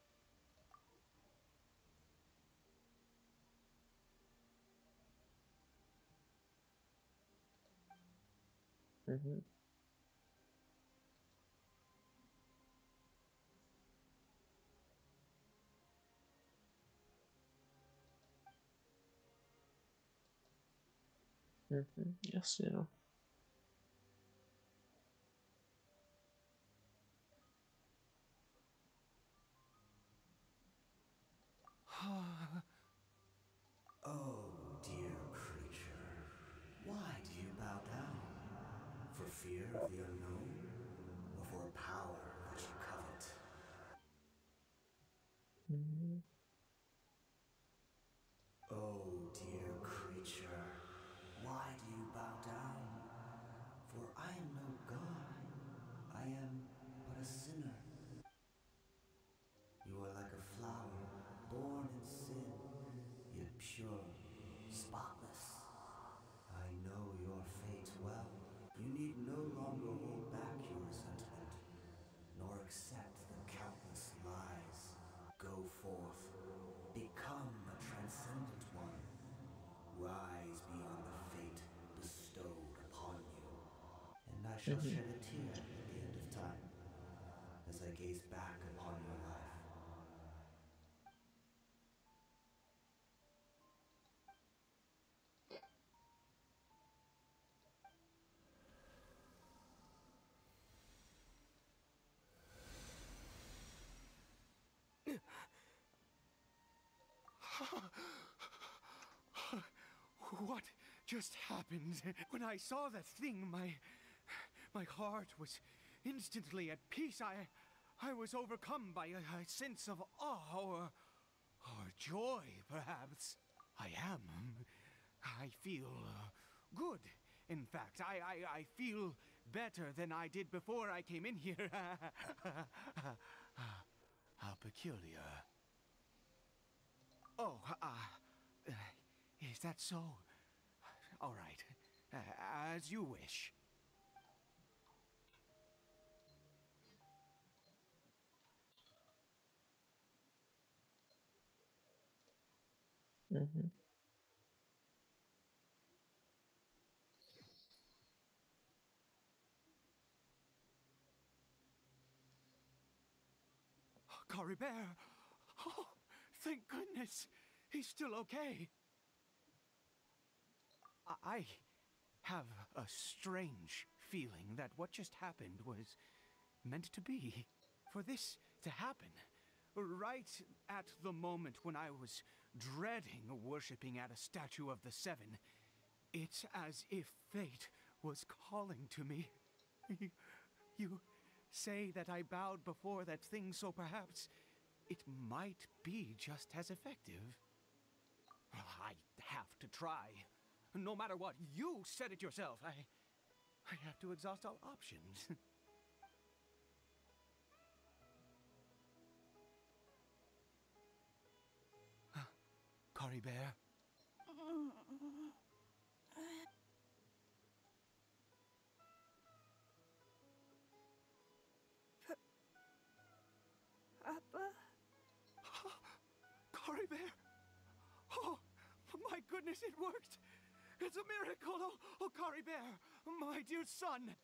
Jasně, no. Oh, dear creature, why do you bow down? For fear of the unknown? Or for power that you covet? Oh, dear creature, why do you bow down? For I am no god. I am but a sinner. You are like a flower, born in sin, yet pure, spotless. I know your fate well. You need no longer hold back your resentment, nor accept the countless lies. Go forth, become a transcendent one. Rise beyond the fate bestowed upon you. And I shall shed a tear at the end of time, as I gaze back upon your life. What just happened? When I saw that thing, my heart was instantly at peace. I was overcome by a sense of awe or joy, perhaps. I am. I feel good. In fact, I feel better than I did before I came in here. How peculiar. Oh, is that so? All right, as you wish. Caribert! Oh, thank goodness! He's still okay. I have a strange feeling that what just happened was meant to be. For this to happen, right at the moment when I was dreading worshipping at a statue of the Seven, it's as if fate was calling to me. You say that I bowed before that thing, so perhaps it might be just as effective. I have to try. No matter what, you said it yourself. I have to exhaust all options. Caribert? Papa? Caribert! Oh, my goodness, it worked! It's a miracle! Oh, Caribert, my dear son!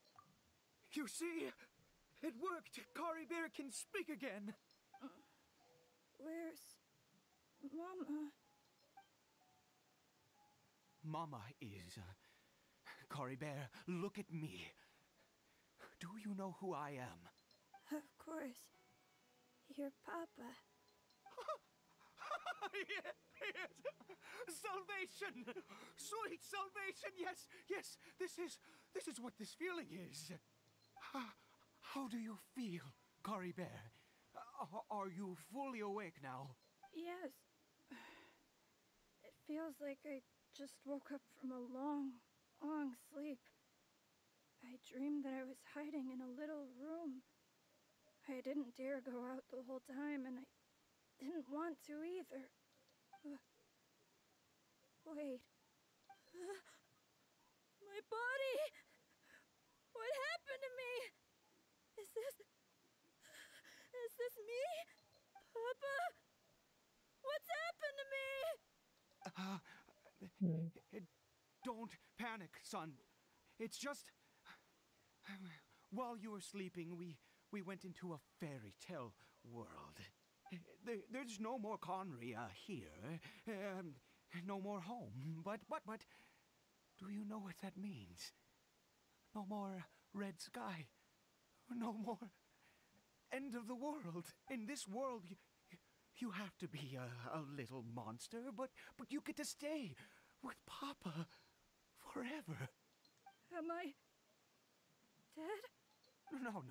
You see, it worked! Caribert can speak again! Where's Mama? Mama is... Caribert, look at me. Do you know who I am? Of course. Your Papa. Yes! Salvation! Sweet salvation! Yes, yes! This is what this feeling is. How do you feel, Caribert? Are you fully awake now? Yes. It feels like I just woke up from a long, long sleep. I dreamed that I was hiding in a little room. I didn't dare go out the whole time, and I didn't want to either. Wait. My body! What happened to me? Is this me? Papa? What's happened to me? Don't panic, son. It's just... While you were sleeping, we went into a fairy tale world. There's no more Conria here. No more home. But, do you know what that means? No more red sky. No more end of the world. In this world, you have to be a little monster, but you get to stay with Papa forever. Am I dead? No,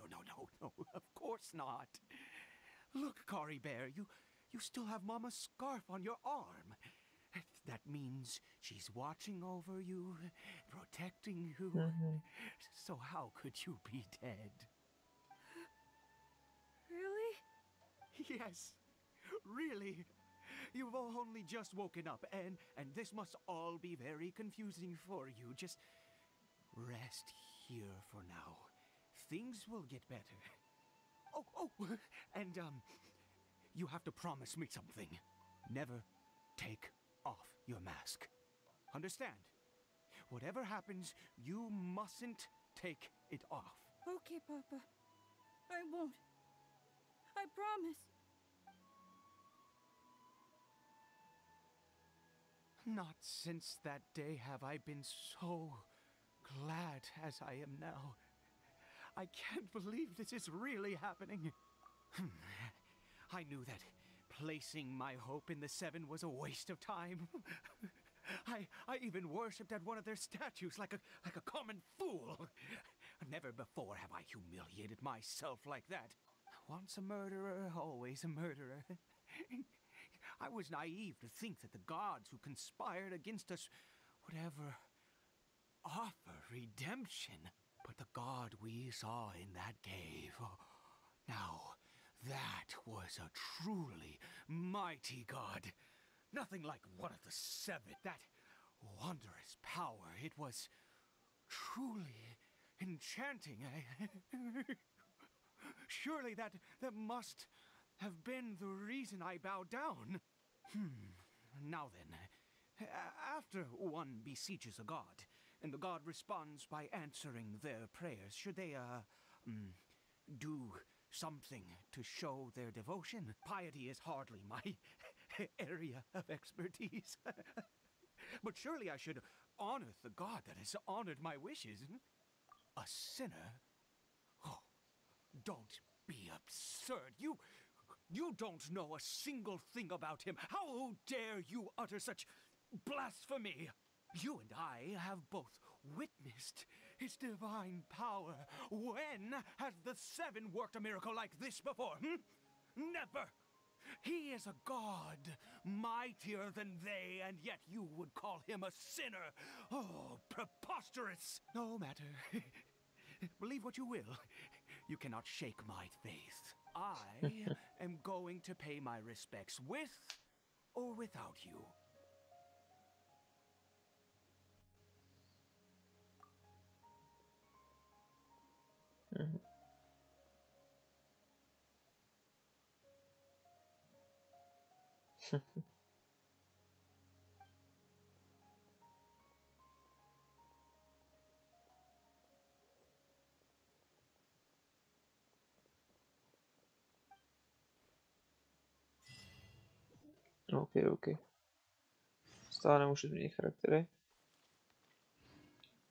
of course not. Look, Caribert, you still have Mama's scarf on your arm. That means she's watching over you, protecting you. So how could you be dead? Really? Yes, really. You've only just woken up, and this must all be very confusing for you. Just rest here for now. Things will get better. Oh, and you have to promise me something. Never take off your mask. Understand? Whatever happens, you mustn't take it off. Okay, Papa. I won't. I promise. Not since that day have I been so glad as I am now. I can't believe this is really happening. I knew that placing my hope in the Seven was a waste of time. I even worshipped at one of their statues like a common fool. Never before have I humiliated myself like that. Once a murderer, always a murderer. I was naive to think that the gods who conspired against us would ever offer redemption. But the god we saw in that cave, now that was a truly mighty god. Nothing like one of the Seven. That wondrous power, it was truly enchanting. Surely that must have been the reason I bowed down. Now then, after one beseeches a god, and the god responds by answering their prayers, should they, do something to show their devotion? Piety is hardly my area of expertise. But surely I should honor the god that has honored my wishes. A sinner? Oh, don't be absurd. You don't know a single thing about him. How dare you utter such blasphemy? You and I have both witnessed his divine power. When has the Seven worked a miracle like this before? Never! He is a god, mightier than they, and yet you would call him a sinner. Oh, preposterous! No matter. Believe what you will. You cannot shake my faith. I am going to pay my respects with or without you. OK. Stále nemůžu změnit charaktery.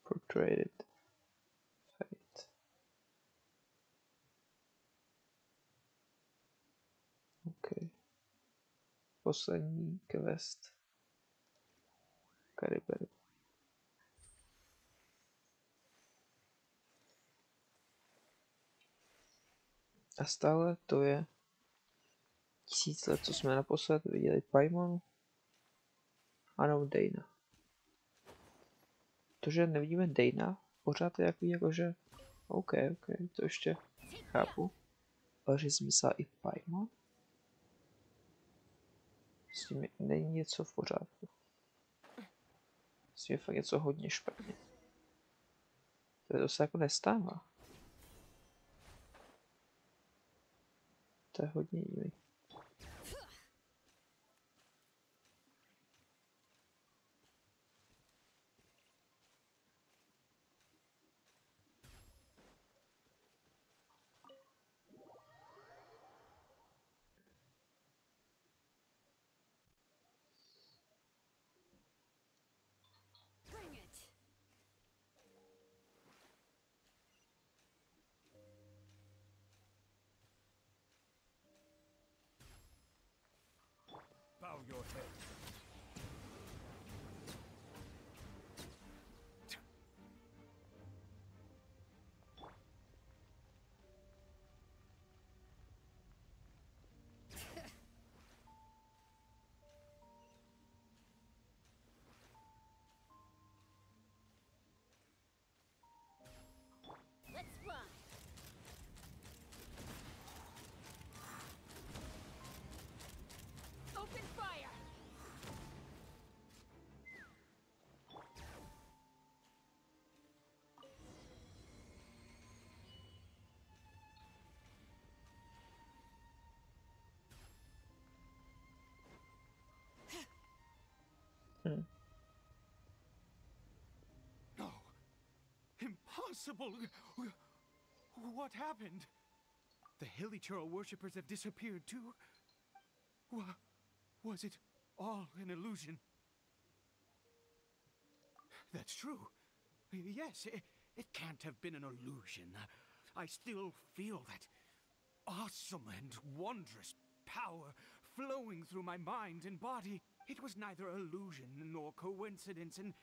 Portrayed. Fate. OK. Poslední quest. Caribert. A stále to je 1000 let, co jsme naposled viděli Paimon. Ano, Daina. To, že nevidíme Daina, pořád je jakože OK, to ještě chápu. Ale že jsi myslela i Paimon? S tím není něco v pořádku. S tím je fakt něco hodně špatně. To se jako nestává. To je hodně divný. Bow your head. Let's fly. Open fire. No. Impossible. What happened? The Hilichurl worshippers have disappeared too? Was it all an illusion? That's true. Yes, it can't have been an illusion. I still feel that awesome and wondrous power flowing through my mind and body. It was neither illusion nor coincidence, and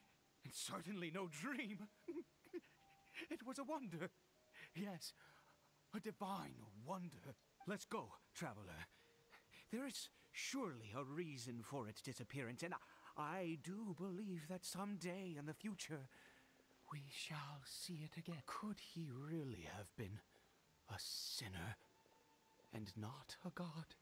certainly no dream. It was a wonder. Yes, a divine wonder. Let's go, traveler. There is surely a reason for its disappearance, and I do believe that someday in the future we shall see it again. Could he really have been a sinner and not a god?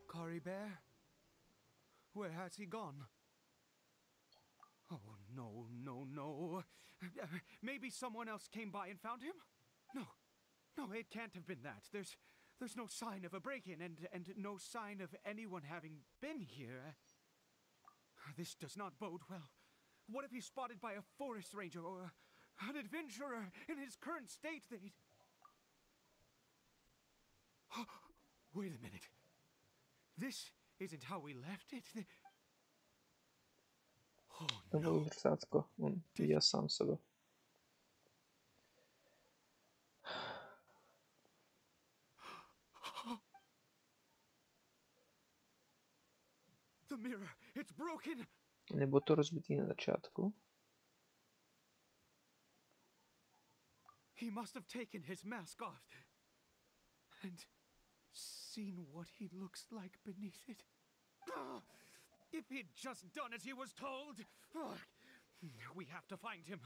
Caribert? Where has he gone? Oh, no. Maybe someone else came by and found him? No, it can't have been that. There's no sign of a break-in and no sign of anyone having been here. This does not bode well. What if he's spotted by a forest ranger or an adventurer in his current state? Wait a minute. This isn't how we left it. To bylo drsátko, on viděl sám sebe. The mirror, it's broken. Nebo to rozbitý na začátku. He must have taken his mask off and seen what he looks like beneath it. If he'd just done as he was told. We have to find him.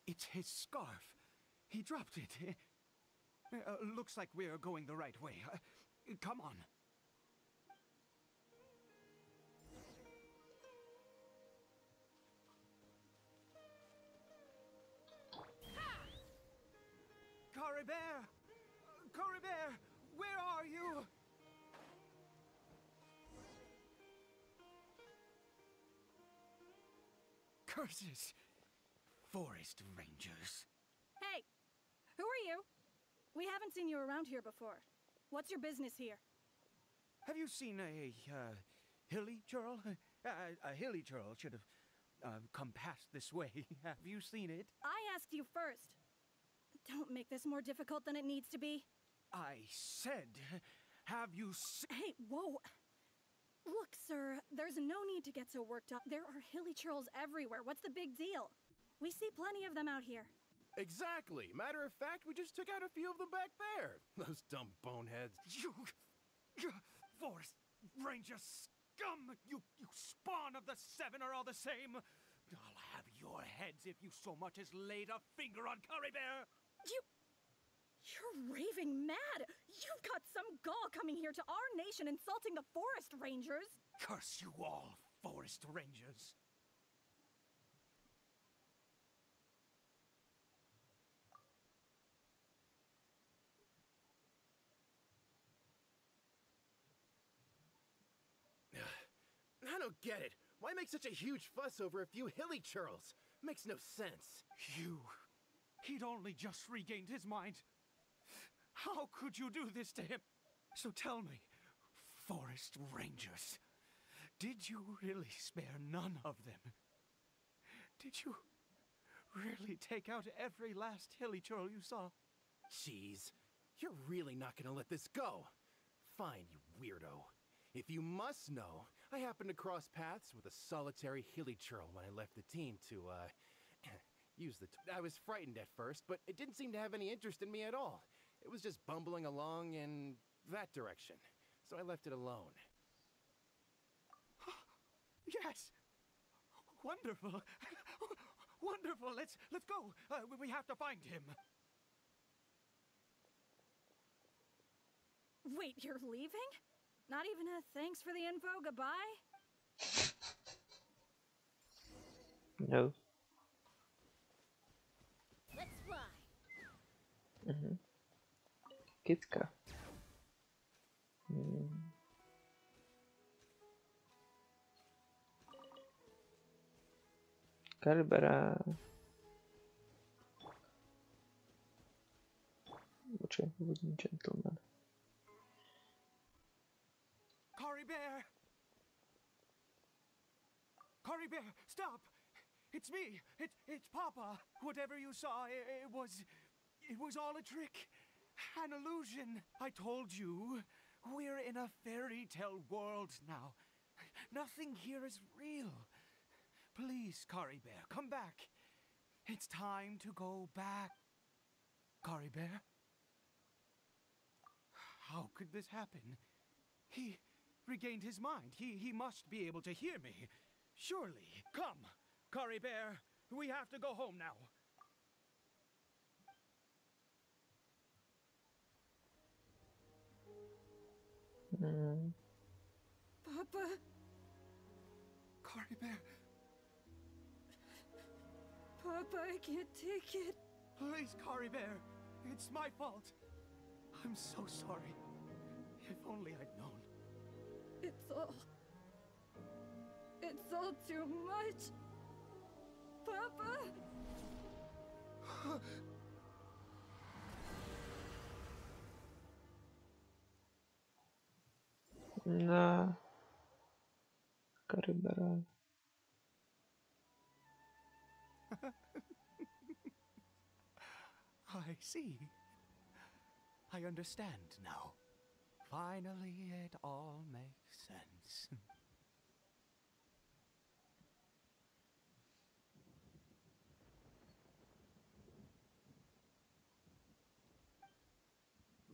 It's his scarf. He dropped it. Looks like we're going the right way. Come on. Caribert! Caribert! Where are you? Curses! Forest rangers. Hey! Who are you? We haven't seen you around here before. What's your business here? Have you seen a hilly churl? A hilly churl should have come past this way. Have you seen it? I asked you first. Don't make this more difficult than it needs to be. I said, have you Hey, whoa! Look, sir, there's no need to get so worked up. There are hilly churls everywhere. What's the big deal? We see plenty of them out here. Exactly. Matter of fact, we just took out a few of them back there. Those dumb boneheads. You forest ranger scum! You spawn of the seven are all the same. I'll have your heads if you so much as laid a finger on Caribert. You're raving mad! You've got some gall coming here to our nation insulting the forest rangers! Curse you all, forest rangers! I don't get it. Why make such a huge fuss over a few hilly churls? Makes no sense. He'd only just regained his mind. How could you do this to him? So tell me, forest rangers, did you really spare none of them? Did you really take out every last hilly churl you saw? Jeez, you're really not gonna let this go. Fine, you weirdo. If you must know, I happened to cross paths with a solitary hilly churl when I left the team to, use the I was frightened at first, but it didn't seem to have any interest in me at all. It was just bumbling along in that direction, so I left it alone. Yes! Wonderful! Wonderful! Let's go! We have to find him! Wait, you're leaving? Not even a thanks for the info, goodbye? No. Let's fly. Kytka. Caribera. Počkej, původní gentleman. Caribert! Caribert, stop! It's me! It's Papa! Whatever you saw, it was all a trick. An illusion. I told you, we're in a fairy tale world now. Nothing here is real. Please, Caribert, come back. It's time to go back. Caribert? How could this happen? He regained his mind. He must be able to hear me. Surely. Come, Caribert. We have to go home now. Papa? Caribert, Papa, I can't take it. please, Caribert. It's my fault. I'm so sorry. If only I'd known. It's all too much. Papa? Na Caribera. I see. I understand now. Finally, it all makes sense.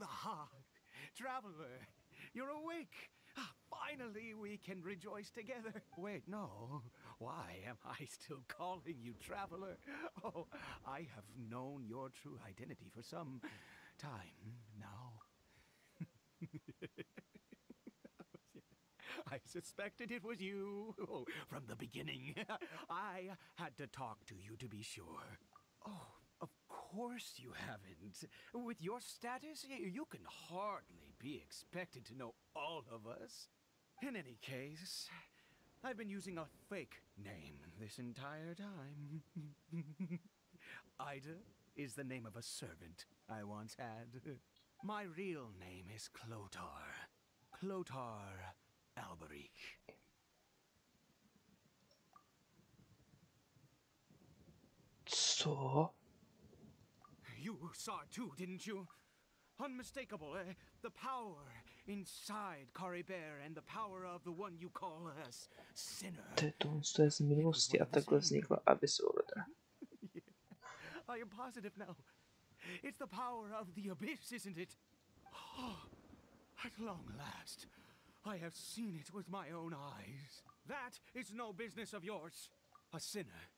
Ah, traveler, you're awake. Finally, we can rejoice together. Wait, no. Why am I still calling you traveler? Oh, I have known your true identity for some time now. I suspected it was you from the beginning. I had to talk to you to be sure. Oh, of course you haven't. With your status, you can hardly be expected to know all of us. In any case, I've been using a fake name this entire time. Ida is the name of a servant I once had. My real name is Clotar. Clotar Alberic. Co? You saw it too, didn't you? Unmistakable, the power inside Caribert and the power of the one you call us Sinner. To je z minulosti a takhle vznikla Abyss Order. Yeah. I am positive now. It's the power of the Abyss, isn't it? Oh, at long last, I have seen it with my own eyes. That is no business of yours. A sinner.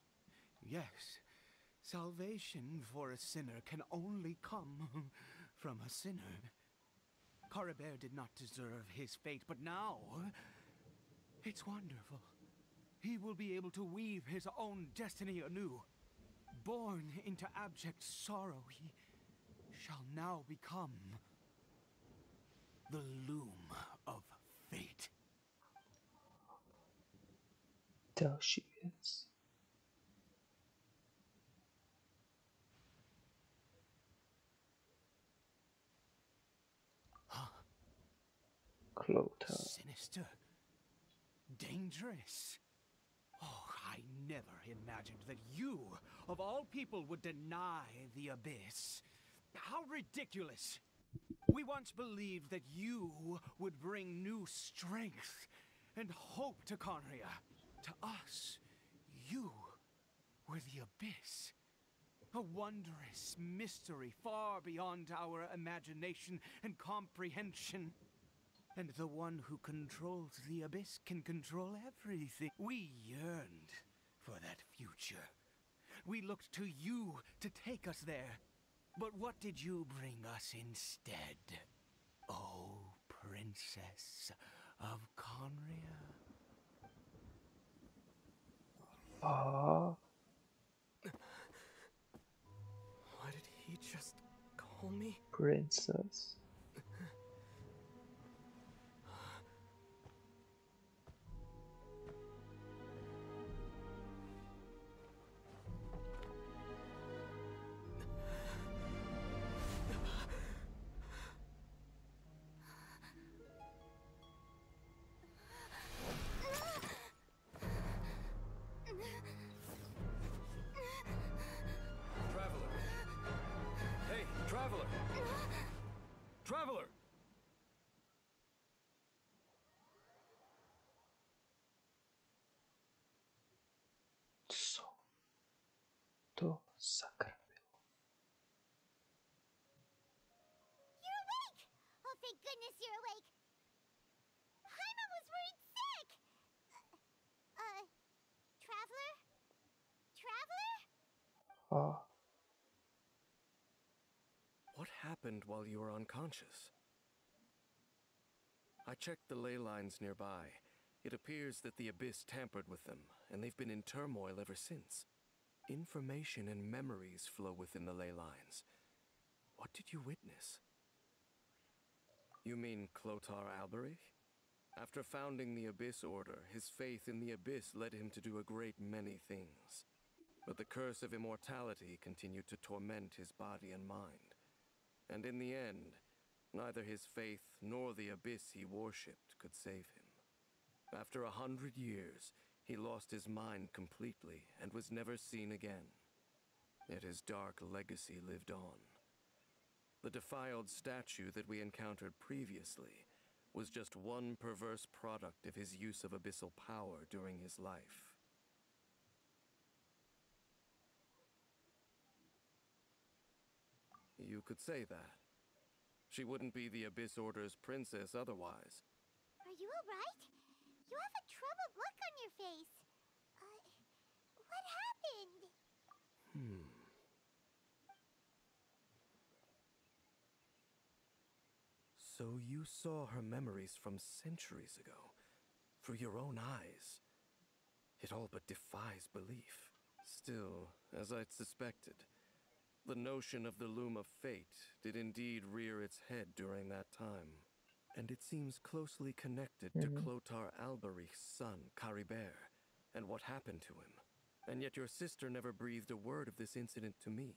Yes, salvation for a sinner can only come from a sinner. Caribert did not deserve his fate, but now it's wonderful. He will be able to weave his own destiny anew. Born into abject sorrow, he shall now become the loom of fate. Další věc. Clotar. Sinister. Dangerous. Oh, I never imagined that you, of all people, would deny the Abyss. How ridiculous. We once believed that you would bring new strength and hope to Conria. To us, you were the Abyss. A wondrous mystery far beyond our imagination and comprehension. And the one who controls the Abyss can control everything. We yearned for that future. We looked to you to take us there. But what did you bring us instead? Oh, Princess of Conria. Why did he just call me? Princess. Traveler! Hey, Traveler! Traveler! Co to sakra bylo? You're awake! Oh, thank goodness you're awake! Paimon was worried sick! Traveler? Traveler? What happened while you were unconscious? I checked the ley lines nearby. It appears that the Abyss tampered with them, and they've been in turmoil ever since. Information and memories flow within the ley lines. What did you witness? You mean Clotar Alberic? After founding the Abyss Order, his faith in the Abyss led him to do a great many things. But the curse of immortality continued to torment his body and mind. And in the end, neither his faith nor the Abyss he worshipped could save him. After 100 years, he lost his mind completely and was never seen again. Yet his dark legacy lived on. The defiled statue that we encountered previously was just one perverse product of his use of abyssal power during his life. You could say that. She wouldn't be the Abyss Order's princess otherwise. Are you alright? You have a troubled look on your face. What happened? So you saw her memories from centuries ago, through your own eyes. It all but defies belief. Still, as I'd suspected, the notion of the loom of fate did indeed rear its head during that time. And it seems closely connected to Clotar Alberich's son, Caribert, and what happened to him. And yet your sister never breathed a word of this incident to me.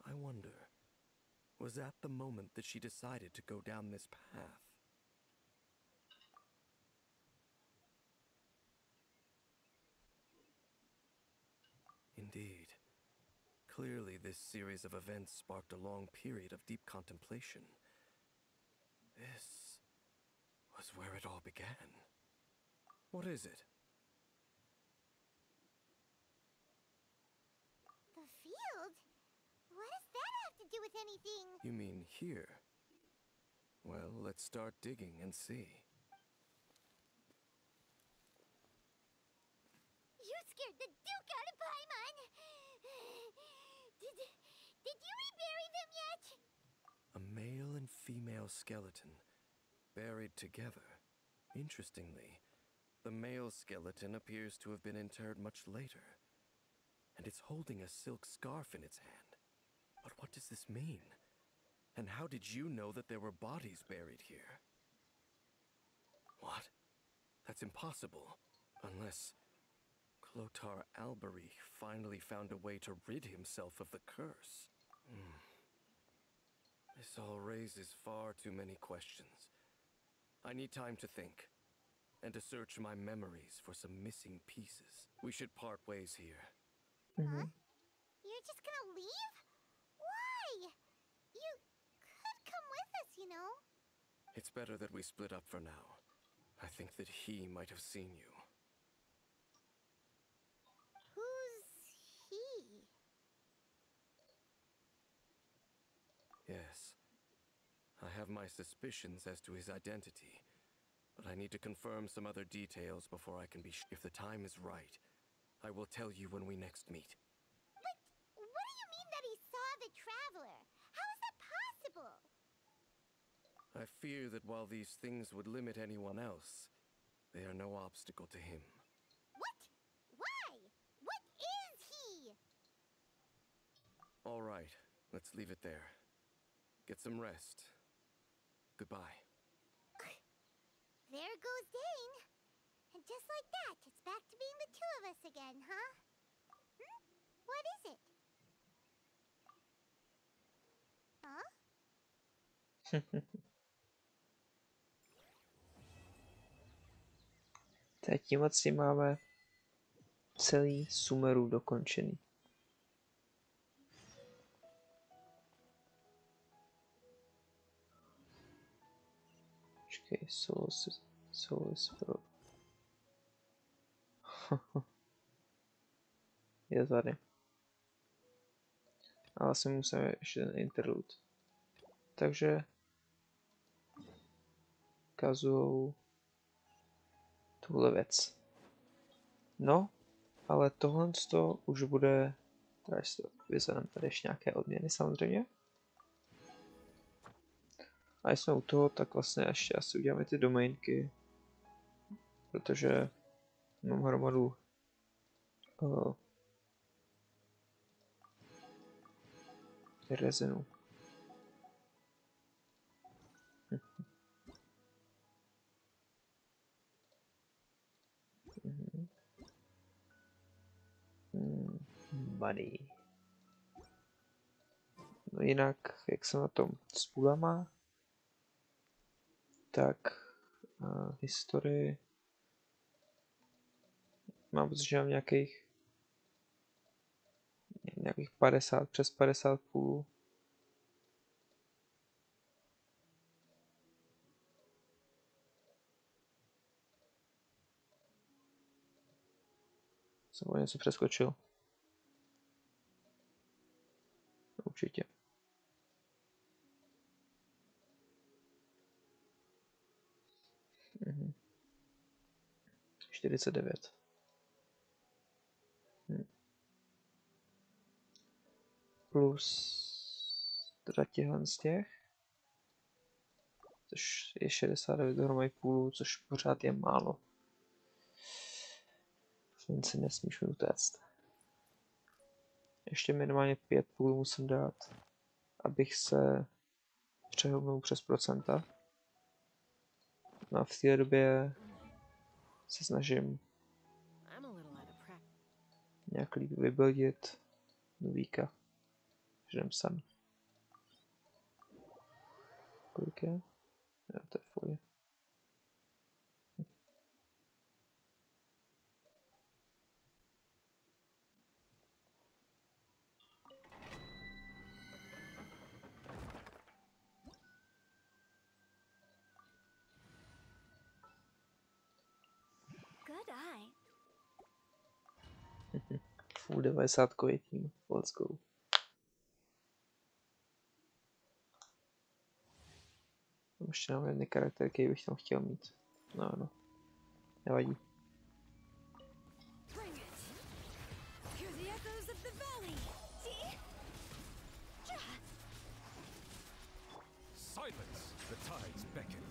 I wonder, was that the moment that she decided to go down this path? Indeed. Clearly, this series of events sparked a long period of deep contemplation. This was where it all began. What is it? The field? What does that have to do with anything? You mean here? Well, let's start digging and see. You scared the Duke out of Paimon! Did you rebury them yet? A male and female skeleton, buried together. Interestingly, the male skeleton appears to have been interred much later, and it's holding a silk scarf in its hand. But what does this mean? And how did you know that there were bodies buried here? What? That's impossible. Unless Clotar Alberich finally found a way to rid himself of the curse. This all raises far too many questions. I need time to think, and to search my memories for some missing pieces. We should part ways here. Huh? You're just gonna leave? Why? You could come with us, you know. It's better that we split up for now. I think that he might have seen you. Who's he? Yes. I have my suspicions as to his identity, but I need to confirm some other details before I can be sure. If the time is right, I will tell you when we next meet. But what do you mean that he saw the traveler? How is that possible? I fear that while these things would limit anyone else, they are no obstacle to him. What? Why? What is he? All right, let's leave it there. Get some rest. Goodbye. There goes Dane. And just like that, it's back to being the two of us again, huh? What is it? Huh? Tak tím si máme celý Sumeru dokončený. Počkej, Solis pro... Je tady. Ale asi musíme ještě ten interlude. Takže ukazujou tuhle věc. No, ale tohle už bude, tady si to vyzvedeme tady ještě nějaké odměny samozřejmě. A když jsme u toho, tak vlastně ještě asi uděláme ty domainky, protože mám hromadu rezinů. Money. No jinak, jak jsem na tom s půlama, tak historii mám pocit, že mám nějakých 50, přes 50 půlů. Jsem o něco přeskočil. Určitě. Mhm. 49. Plus teda těchhle z těch. Což je 69 dohromady půlů, což pořád je málo. Jen si nesmíš mi utéct. Ještě minimálně 5 půlů musím dát, abych se přehoupnul přes procenta. No a v té době se snažím nějak líp vybildit novíka. Jdem sem. Kolik je? Jo, to je folie. Good eye. Full 90 tým. Let's go. Ještě mám jedny charakter, který bych tam chtěl mít. No, no. Nevadí. Silence! The tides beckon.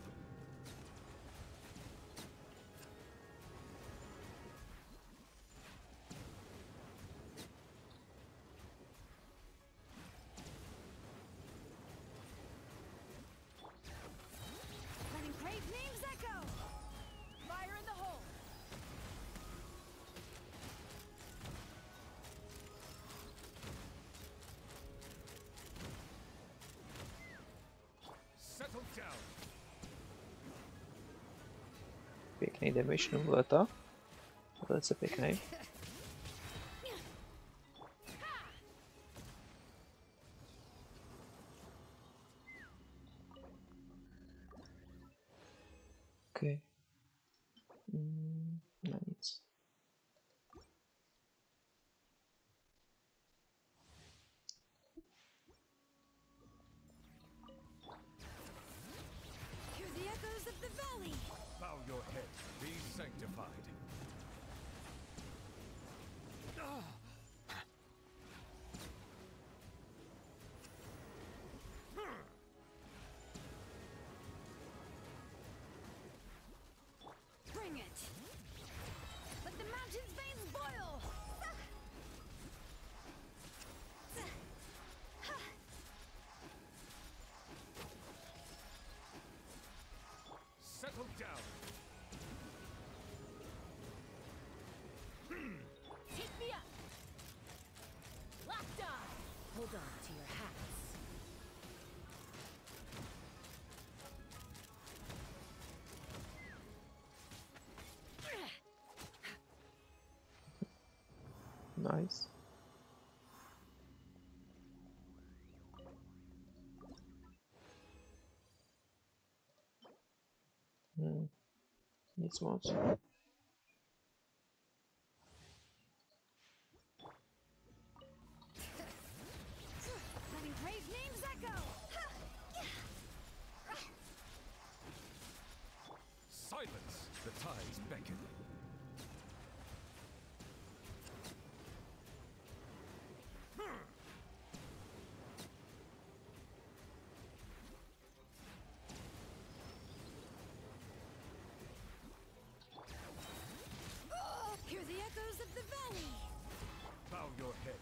Letting brave names echo. Fire in the hole. Settle down. Pěkný damage nuleta. Velice pěkný. Okay. No nic. Hear the echoes of the valley. Bow your head. Be sanctified. Bring it. Let the mountain's veins boil. Settle down. Take me up. Locked on. Hold on to your hats. Nice. Nic moc. Letting brave names echo. Silence! The tides beckon. Hear the echoes of the valley. Bow your head.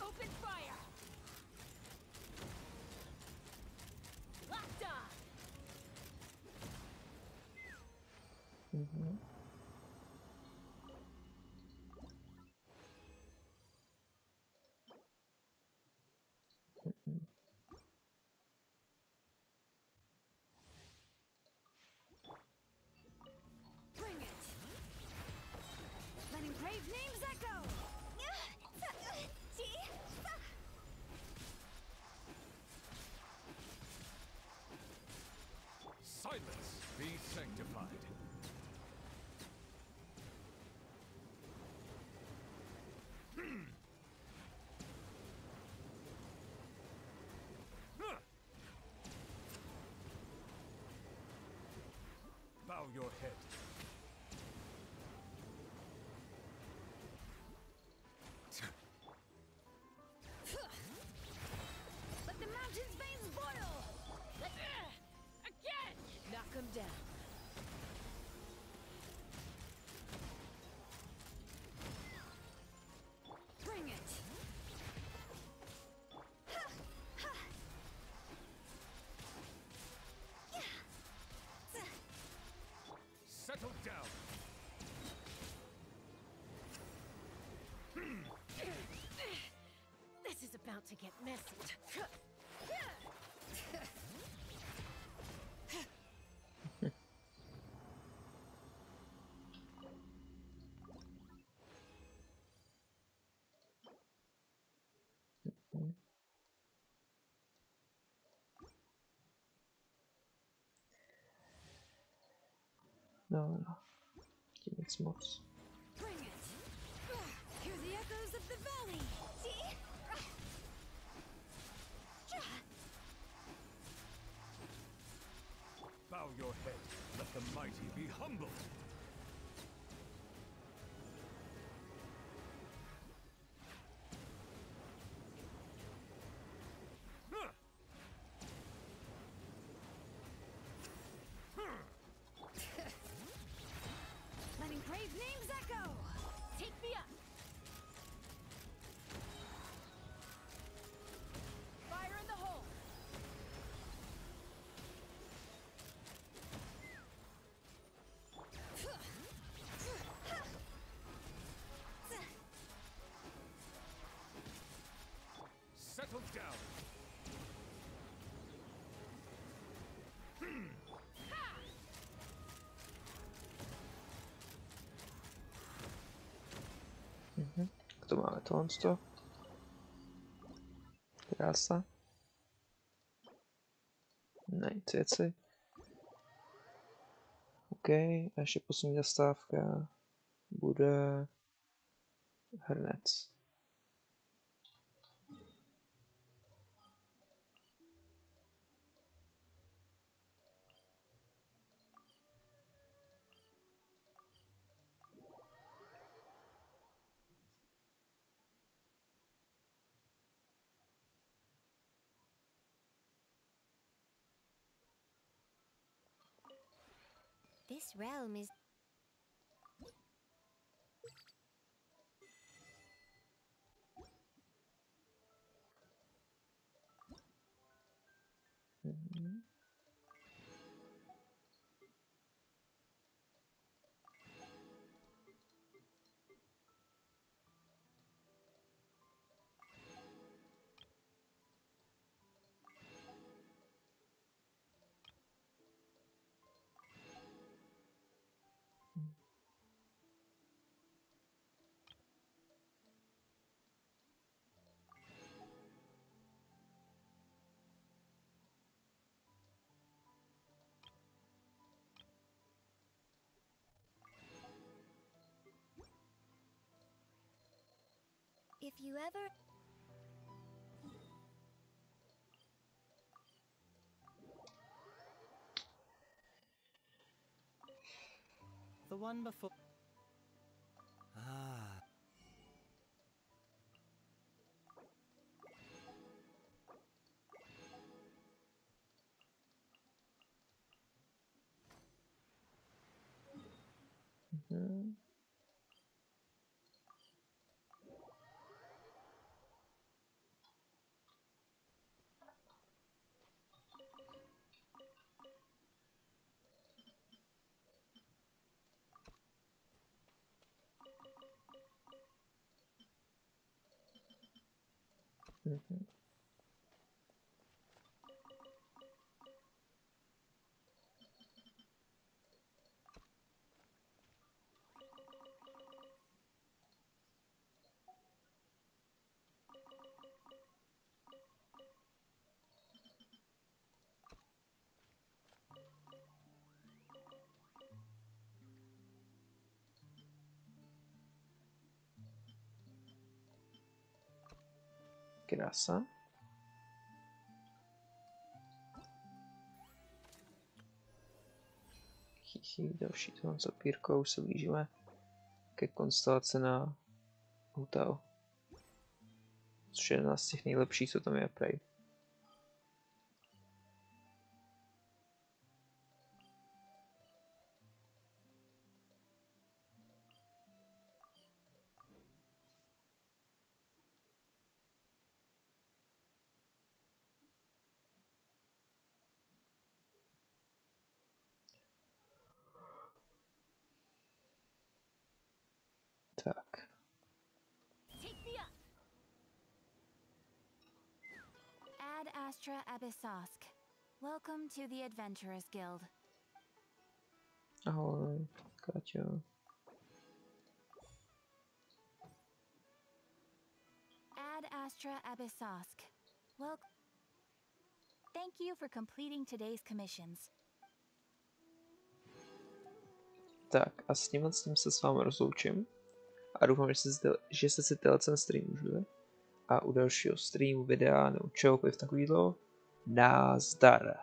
Open fire. Locked on. Bring it. Letting brave names echo. Silence! Be sanctified. Bow your head. about to get messy. No, tím nic moc. Bring it. Hear the echoes of the valley. See? Bow your head. Let the mighty be humbled. Letting brave names echo. Take me up. Fire in the hole. Settle down. To máme tohle. Krása. Najít věci. OK, a ještě poslední zastávka bude hrnec. This realm is... If you ever... The one before. Ah. Krása. Další tohle s opírkou se blížíme ke konstelaci na hotel. Což je jedna z těch nejlepších, co tam je prej. Tak. Take me up. Astra Abyssosk. Welcome to the Adventurers Guild. Ahoj, Káťo. Ad Astra Abyssosk. Welcome. Thank you for completing today's commissions. Tak a s tím se s vámi rozloučím. A doufám, že jste si ten stream užili. A u dalšího streamu, videa nebo čehokoliv takového, nazdar.